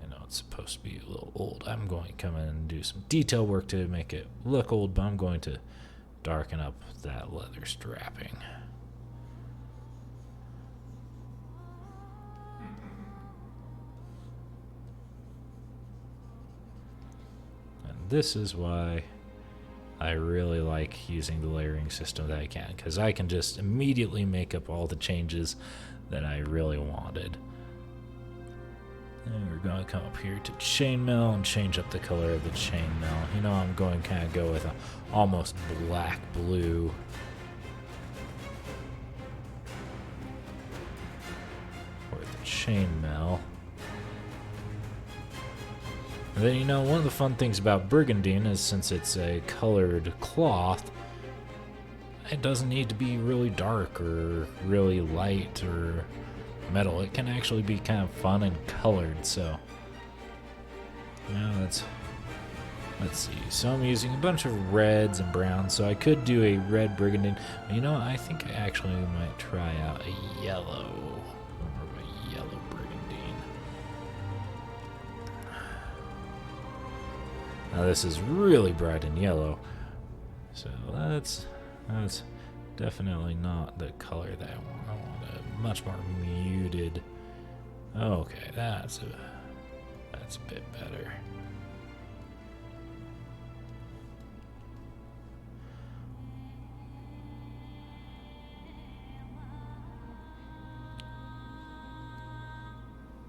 I know it's supposed to be a little old. I'm going to come in and do some detail work to make it look old, but I'm going to darken up that leather strapping. And this is why I really like using the layering system that I can, because I can just immediately make up all the changes that I really wanted. And we're going to come up here to chainmail and change up the color of the chainmail. You know, I'm going to kind of go with a almost black blue. For the chainmail. And then, you know, one of the fun things about Brigandine is, since it's a colored cloth, it doesn't need to be really dark or really light or metal. It can actually be kind of fun and colored. So now let's see. So I'm using a bunch of reds and browns, so I could do a red Brigandine. You know, I think I actually might try out a yellow. Now this is really bright in yellow, so that's definitely not the color that I want. I want a much more muted. Okay, that's a bit better.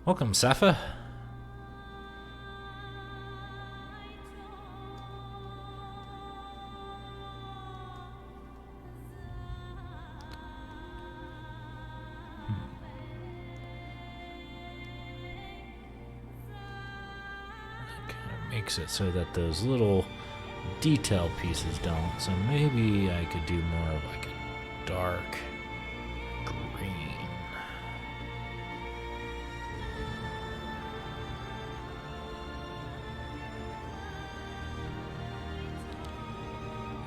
Welcome, Safa. Makes it so that those little detail pieces don't. So maybe I could do more of like a dark green.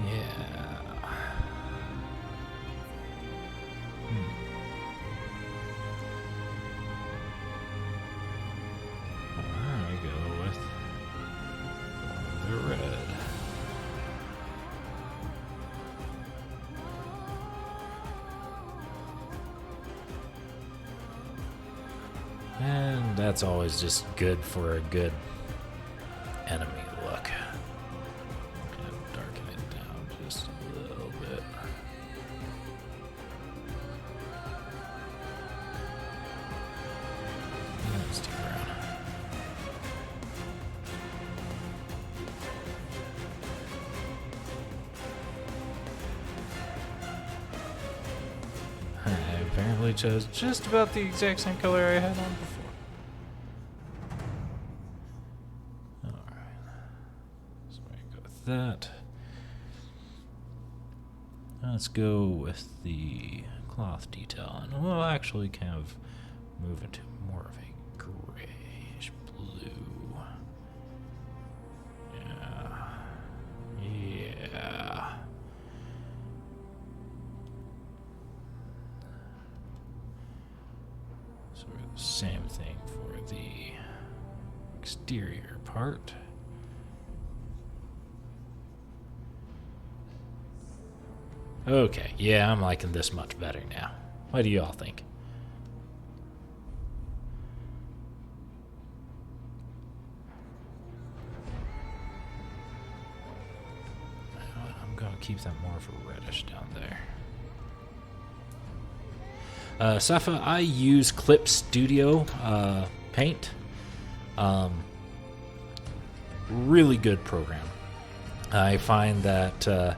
Yeah. And that's always just good for a good enemy look. Kind of darken it down just a little bit. And stick around. I apparently chose just about the exact same color I had on before. Alright. So we go with that. Let's go with the cloth detail, and we'll actually kind of move into more of a grayish blue. Yeah. Sort of the same thing for the exterior part. Okay, yeah, I'm liking this much better now. What do you all think? I'm gonna keep that more of a reddish down there. Safa, I use Clip Studio paint. Really good program. I find that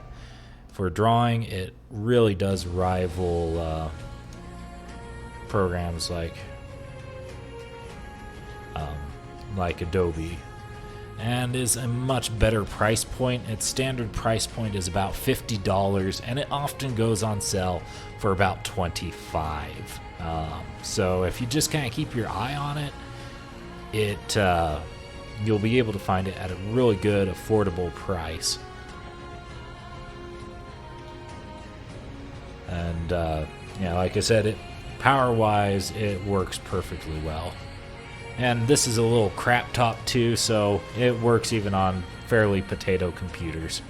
for drawing, it really does rival programs like Adobe. and is a much better price point. Its standard price point is about $50, and it often goes on sale for about $25. So if you just kind of keep your eye on it, you'll be able to find it at a really good, affordable price. And like I said, power-wise, it works perfectly well. And this is a little crap top too, so it works even on fairly potato computers.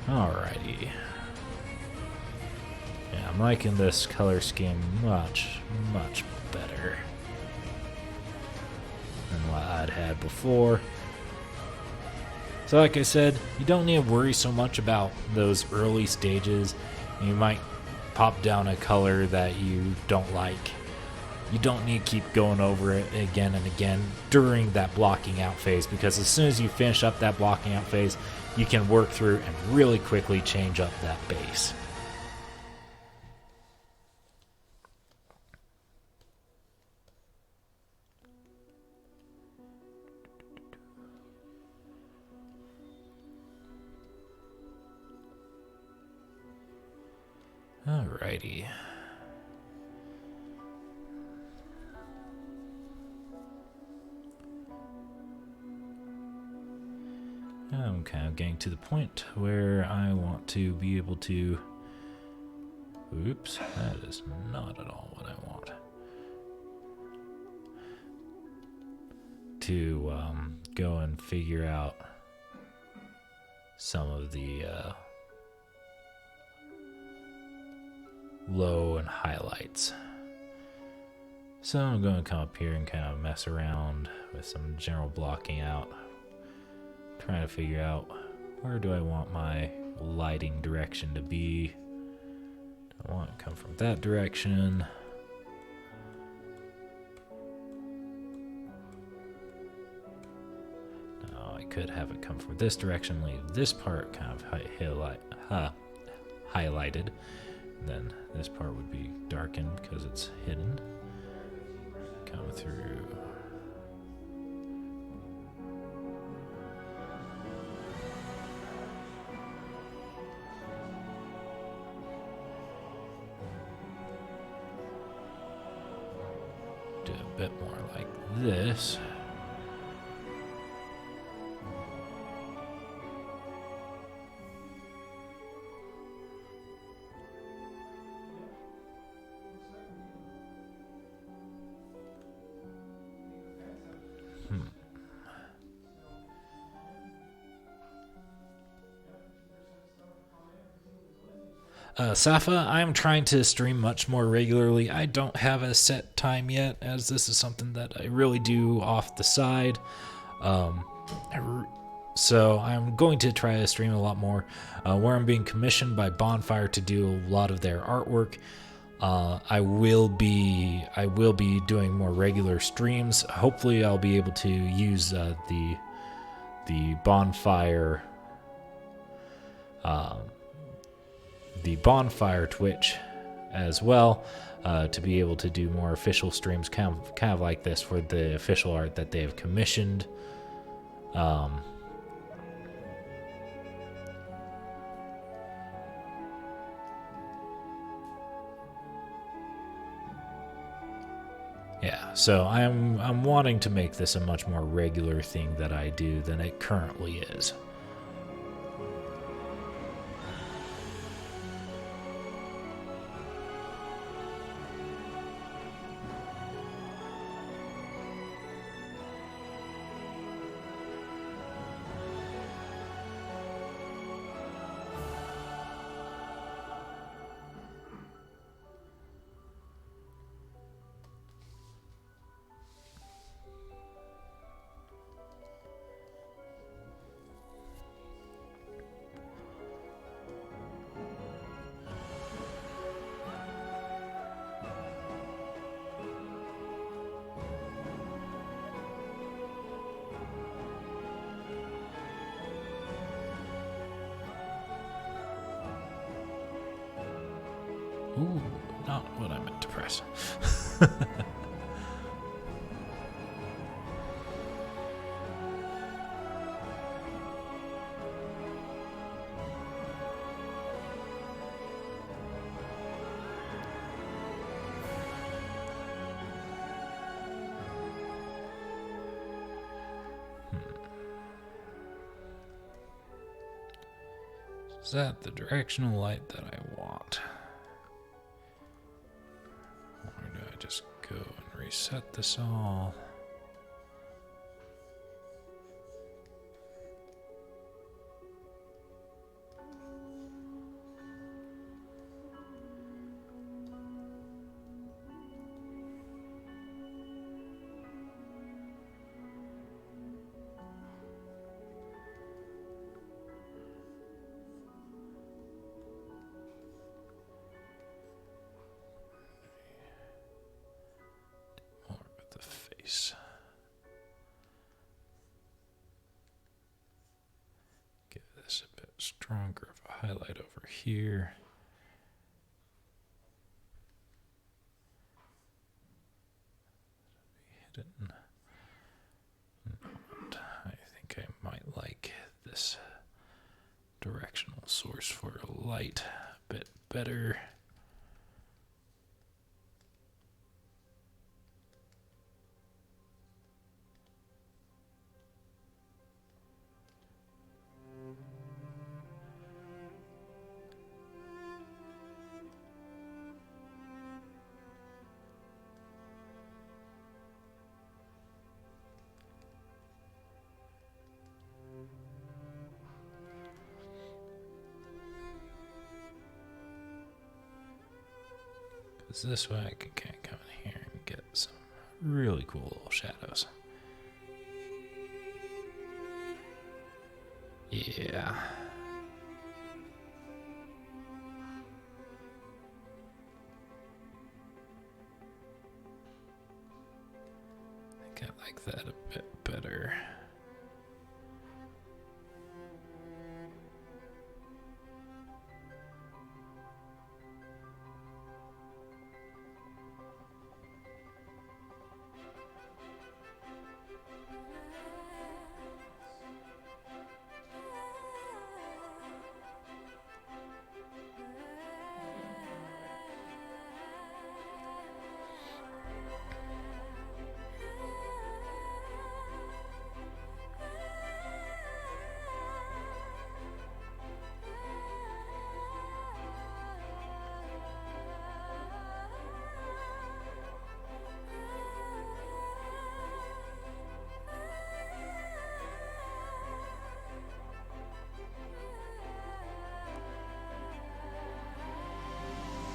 Alrighty. Yeah, I'm liking this color scheme much, much better than what I'd had before. So like I said, you don't need to worry so much about those early stages. You might pop down a color that you don't like. You don't need to keep going over it again and again during that blocking out phase, because as soon as you finish up that blocking out phase, you can work through and really quickly change up that base. Alrighty. I'm kind of getting to the point where I want to be able to... Oops, that is not at all what I want. To go and figure out some of the low and highlights. So I'm going to come up here and kind of mess around with some general blocking out, trying to figure out where do I want my lighting direction to be. Do I want it to come from that direction? No, I could have it come from this direction, leave this part kind of highlighted. Then this part would be darkened because it's hidden. Come through. Do a bit more like this. Safa, I'm trying to stream much more regularly. I don't have a set time yet, as this is something that I really do off the side. So I'm going to try to stream a lot more, where I'm being commissioned by Bonfire to do a lot of their artwork. I will be doing more regular streams. Hopefully I'll be able to use the Bonfire Twitch as well, to be able to do more official streams, kind of like this, for the official art that they have commissioned. Yeah, so I'm wanting to make this a much more regular thing that I do than it currently is. Ooh, not what I meant to press. Is that the directional light that I want? Or do I just go and reset this all? Give this a bit stronger of a highlight over here. Hidden. I think I might like this directional source for a light a bit better. Because this way I can kind of come in here and get some really cool little shadows. Yeah. I think I like that a bit better.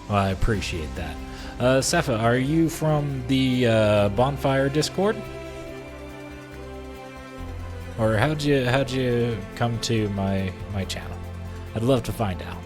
Well, I appreciate that. Sepha, are you from the Bonfire Discord? Or how'd you come to my channel? I'd love to find out.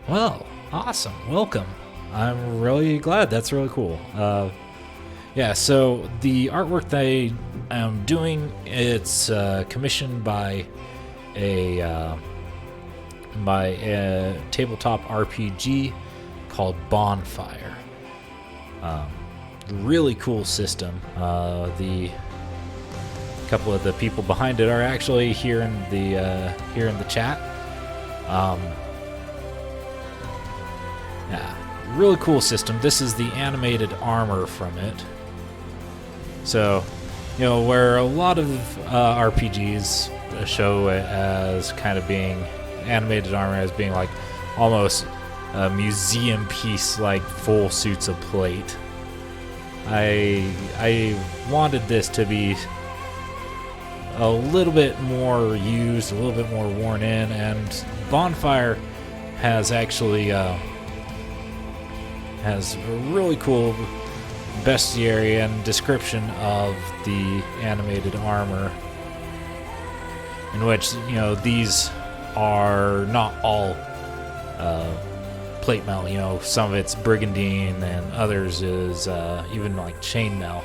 Well, awesome. Welcome. I'm really glad. That's really cool. Yeah, so the artwork that I am doing, it's commissioned by a tabletop RPG called Bonfire. Really cool system. The couple of the people behind it are actually here in the chat. Yeah, really cool system. This is the animated armor from it. So, where a lot of RPGs show it as kind of being animated armor as being like almost a museum piece like full suits of plate. I wanted this to be a little bit more used, a little bit more worn in, and Bonfire has actually has a really cool bestiary and description of the animated armor, in which, you know, these are not all plate mail. You know, some of it's brigandine and others is even like chainmail.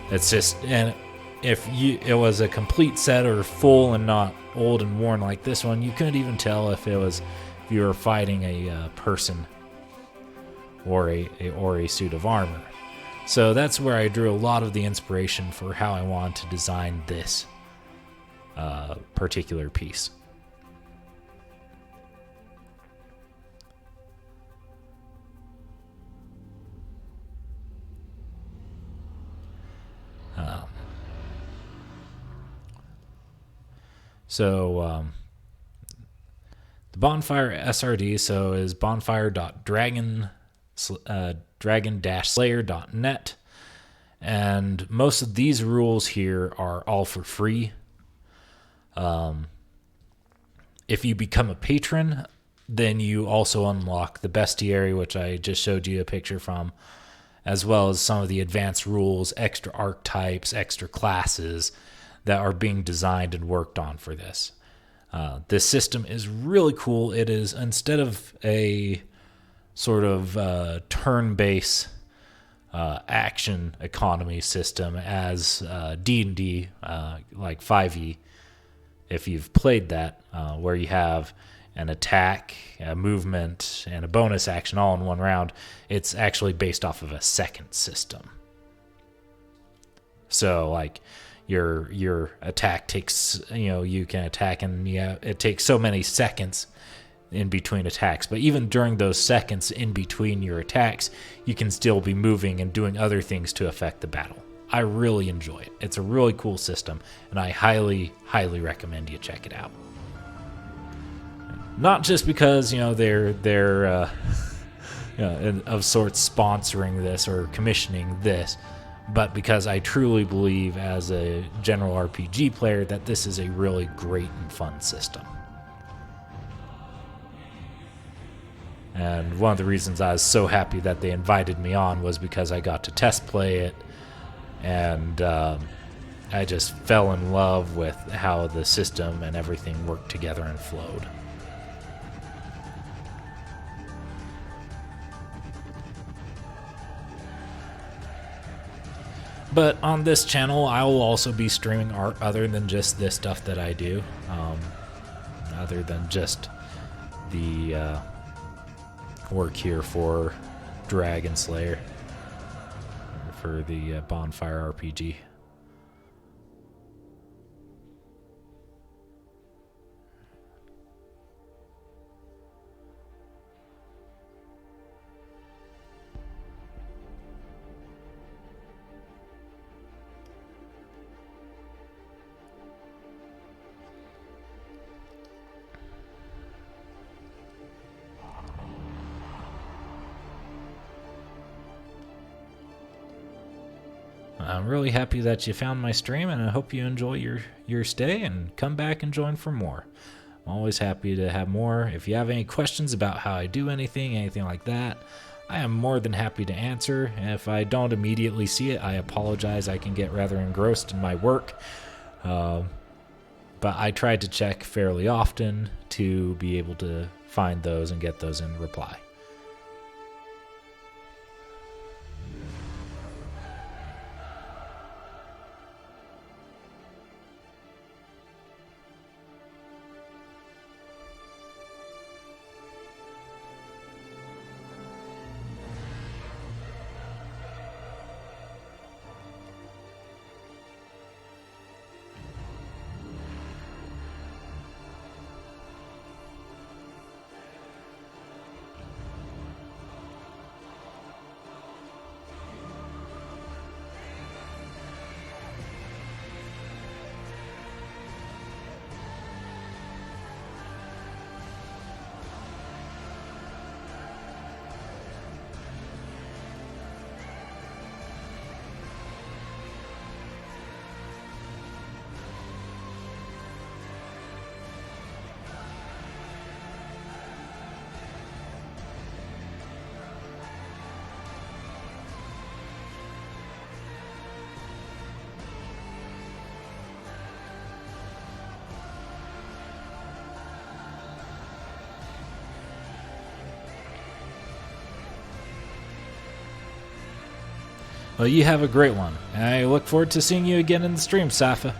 It's just, and if it was a complete set or full and not old and worn like this one, you couldn't even tell if you were fighting a person or a suit of armor. So that's where I drew a lot of the inspiration for how I wanted to design this particular piece. The Bonfire SRD is bonfire.dragon-slayer.net, and most of these rules here are all for free. If you become a patron, then you also unlock the bestiary, which I just showed you a picture from, as well as some of the advanced rules, extra archetypes, extra classes that are being designed and worked on for this. This system is really cool. It is, instead of a sort of turn-based action economy system as D&D, like 5e, if you've played that, where you have an attack, a movement, and a bonus action all in one round, it's actually based off of a second system. So, like, your attack takes, you can attack, and it takes so many seconds in between attacks. But even during those seconds in between your attacks, you can still be moving and doing other things to affect the battle. I really enjoy it. It's a really cool system, and I highly, highly recommend you check it out. Not just because, they're of sorts sponsoring this or commissioning this, but because I truly believe, as a general RPG player, that this is a really great and fun system. And one of the reasons I was so happy that they invited me on was because I got to test play it, and I just fell in love with how the system and everything worked together and flowed. But on this channel, I will also be streaming art other than just this stuff that I do, other than just the work here for Dragon Slayer, for the Bonfire RPG. I'm really happy that you found my stream, and I hope you enjoy your stay and come back and join for more. I'm always happy to have more. If you have any questions about how I do anything like that, I am more than happy to answer. If I don't immediately see it, I apologize. I can get rather engrossed in my work. But I try to check fairly often to be able to find those and get those in reply. Well, you have a great one. I look forward to seeing you again in the stream, Safa.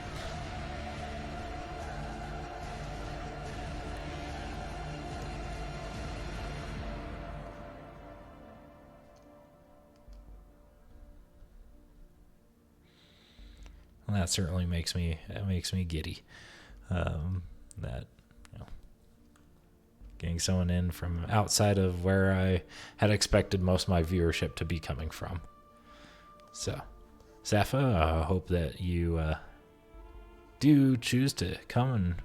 Well, that certainly makes me giddy. That, you know, getting someone in from outside of where I had expected most of my viewership to be coming from. So, Safa, I hope that you do choose to come and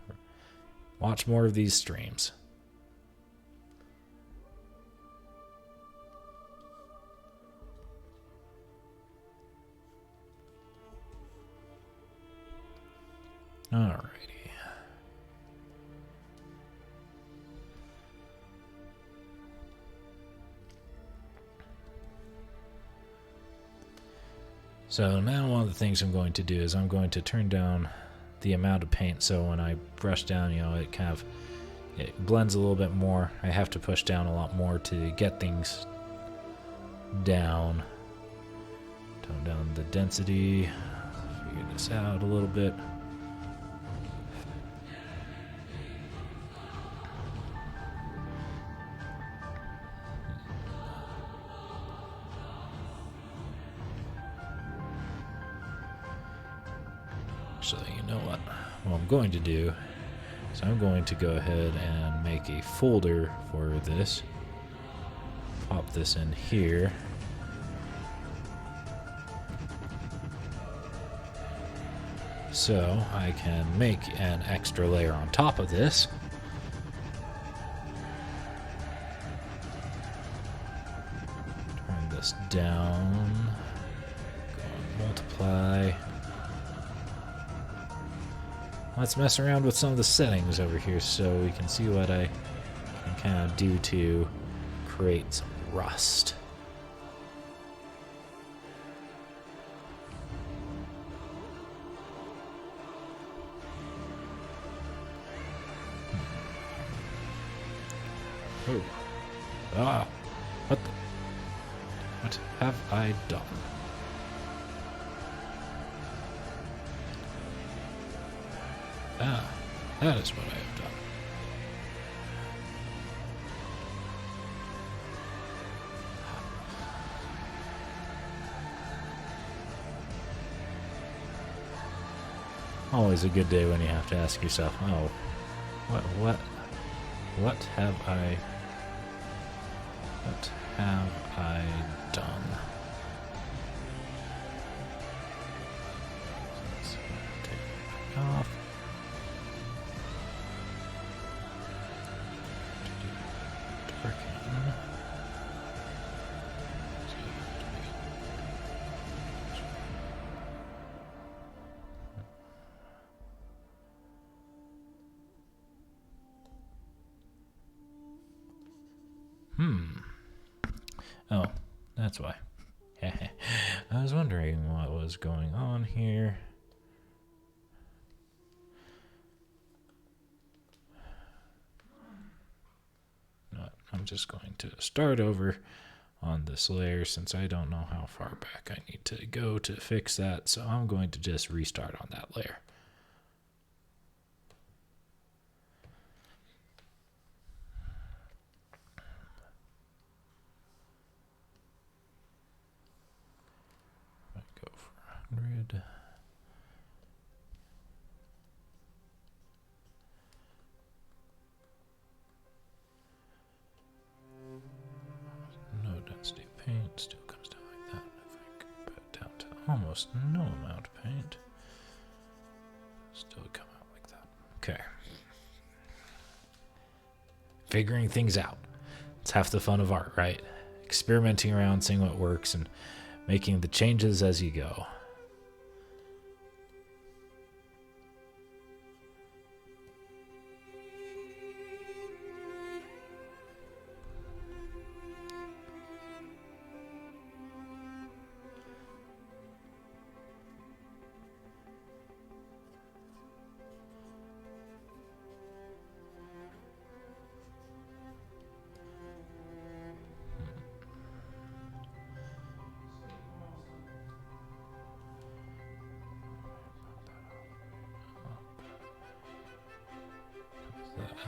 watch more of these streams. Alrighty. So now one of the things I'm going to do is I'm going to turn down the amount of paint so when I brush down, it blends a little bit more. I have to push down a lot more to get things down. Tone down the density, figure this out a little bit. So you know what I'm going to do is I'm going to go ahead and make a folder for this. Pop this in here. So I can make an extra layer on top of this. Turn this down. Go and multiply. Let's mess around with some of the settings over here so we can see what I can kind of do to create some rust. Oh. Ah. What have I done? Ah, that is what I have done. Always a good day when you have to ask yourself, oh, what have I done? So take it off. Oh, that's why. I was wondering what was going on here. No, I'm just going to start over on this layer since I don't know how far back I need to go to fix that, so I'm going to just restart on that layer. Go for 100. No density paint, still comes down like that. If I put it down to almost no amount of paint, still come out like that. Okay. Figuring things out. It's half the fun of art, right? Experimenting around, seeing what works, and making the changes as you go.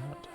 that.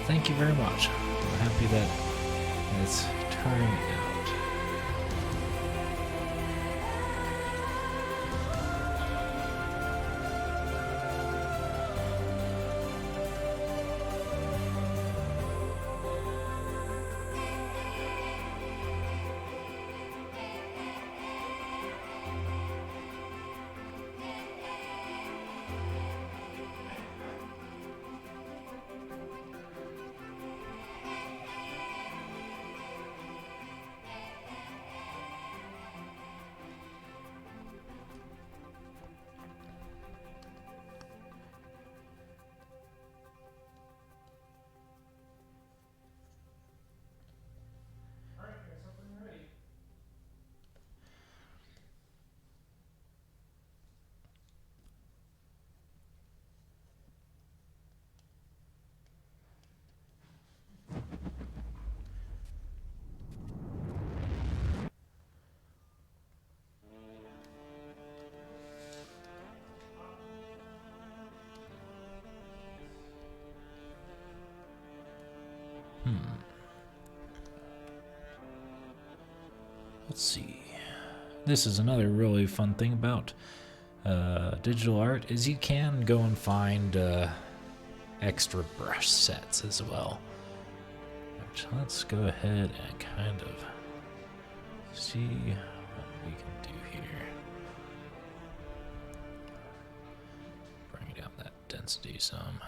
Thank you very much. I'm happy that it's turning out. Let's see. This is another really fun thing about digital art is you can go and find extra brush sets as well. Which let's go ahead and kind of see what we can do here. Bring down that density some.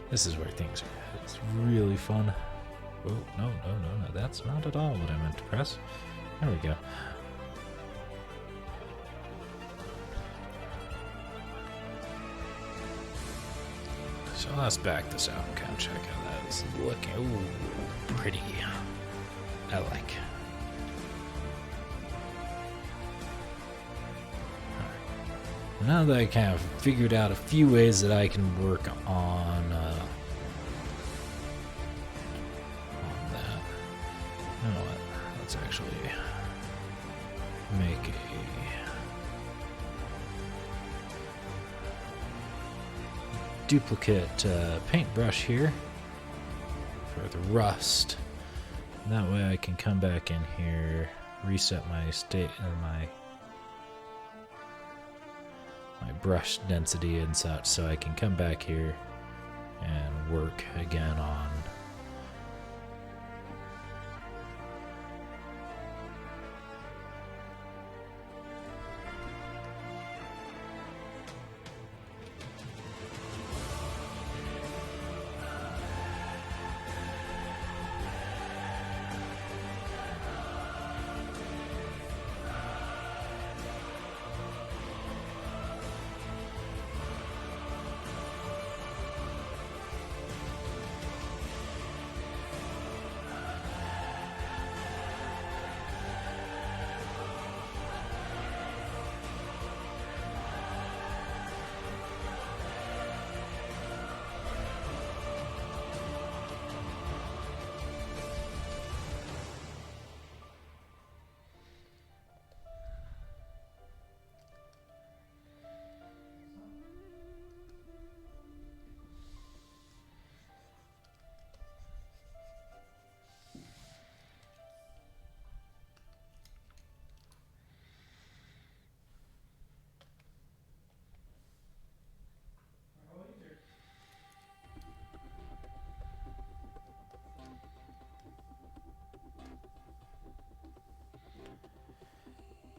This is where things are. It's really fun. Oh, no, no, no, no. That's not at all what I meant to press. There we go. So let's back this out and kind of check how that is looking. Ooh, pretty. I like. Right. Now that I kind of figured out a few ways that I can work on that. You know what? Let's actually make a duplicate paintbrush here for the rust. And that way I can come back in here, reset my state or my brush density and such, so I can come back here and work again on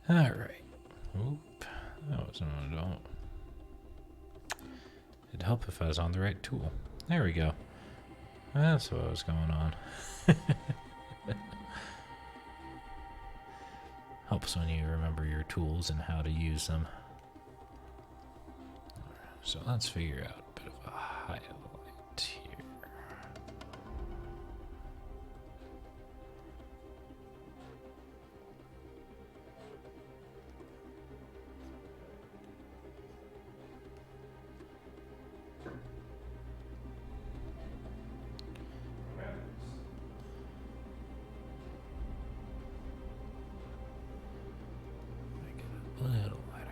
Alright. Oop. That wasn't what I don't. It'd help if I was on the right tool. There we go. That's what was going on. Helps when you remember your tools and how to use them. So let's figure out a bit of a highlight here. A little lighter.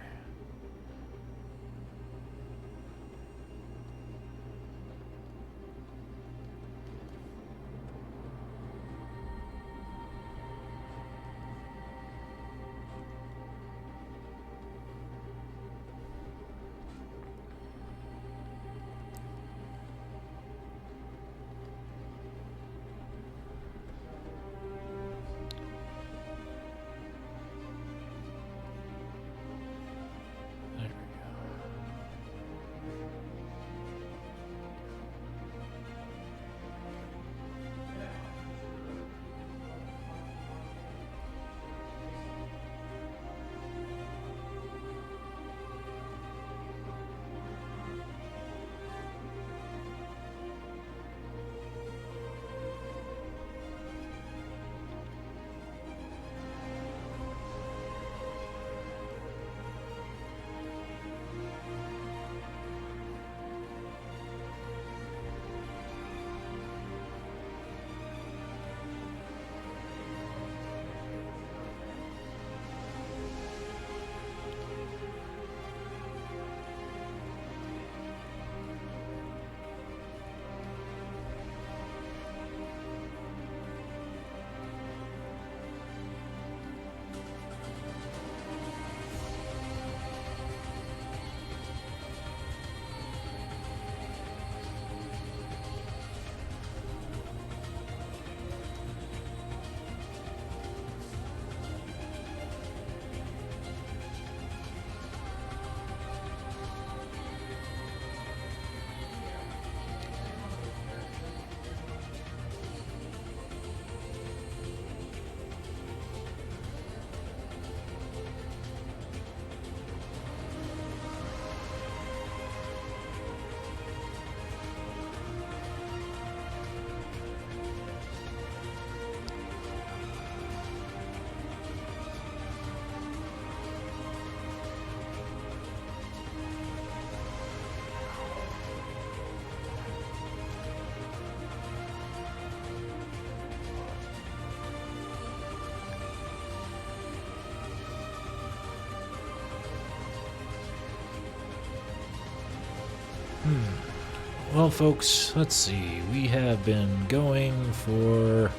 Well, folks, let's see. We have been going for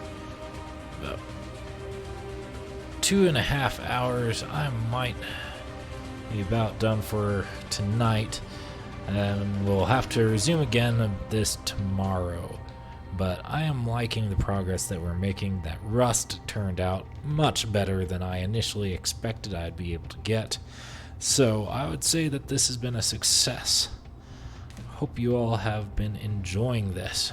about 2.5 hours. I might be about done for tonight, and we'll have to resume again this tomorrow. But I am liking the progress that we're making. That rust turned out much better than I initially expected I'd be able to get. So I would say that this has been a success. Hope you all have been enjoying this.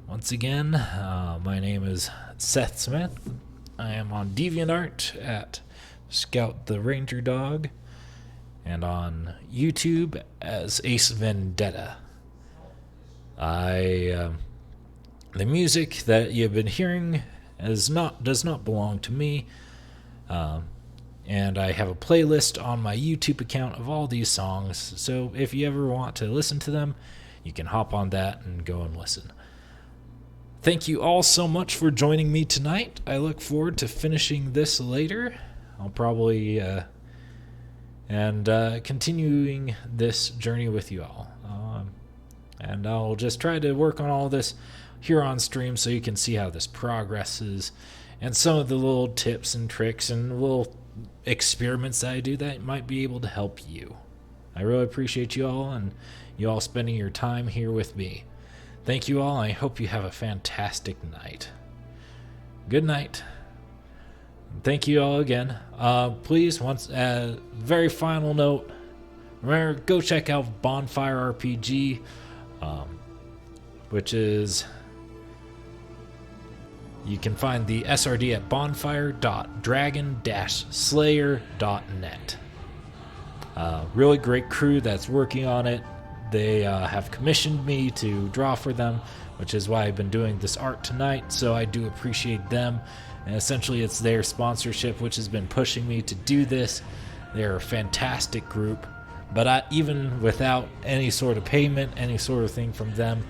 Once again, my name is Seth Smith. I am on DeviantArt at Scout the Ranger Dog, and on YouTube as Ace Vendetta. The music that you've been hearing does not belong to me. And I have a playlist on my YouTube account of all these songs, so if you ever want to listen to them, you can hop on that and go and listen. Thank you all so much for joining me tonight. I look forward to finishing this later. I'll probably continuing this journey with you all. And I'll just try to work on all this here on stream so you can see how this progresses and some of the little tips and tricks and little experiments that I do that might be able to help you. I really appreciate you all and you all spending your time here with me. Thank you all. I hope you have a fantastic night. Good night. Thank you all again. Please, very final note, remember, go check out Bonfire RPG, which is, you can find the SRD at bonfire.dragon-slayer.net. Really great crew that's working on it. They have commissioned me to draw for them, which is why I've been doing this art tonight, so I do appreciate them. And essentially it's their sponsorship which has been pushing me to do this. They're a fantastic group, but even without any sort of payment, any sort of thing from them,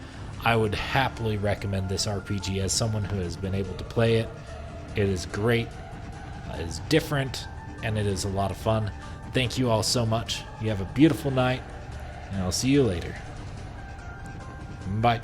I would happily recommend this RPG as someone who has been able to play it. It is great, it is different, and it is a lot of fun. Thank you all so much. You have a beautiful night, and I'll see you later. Bye.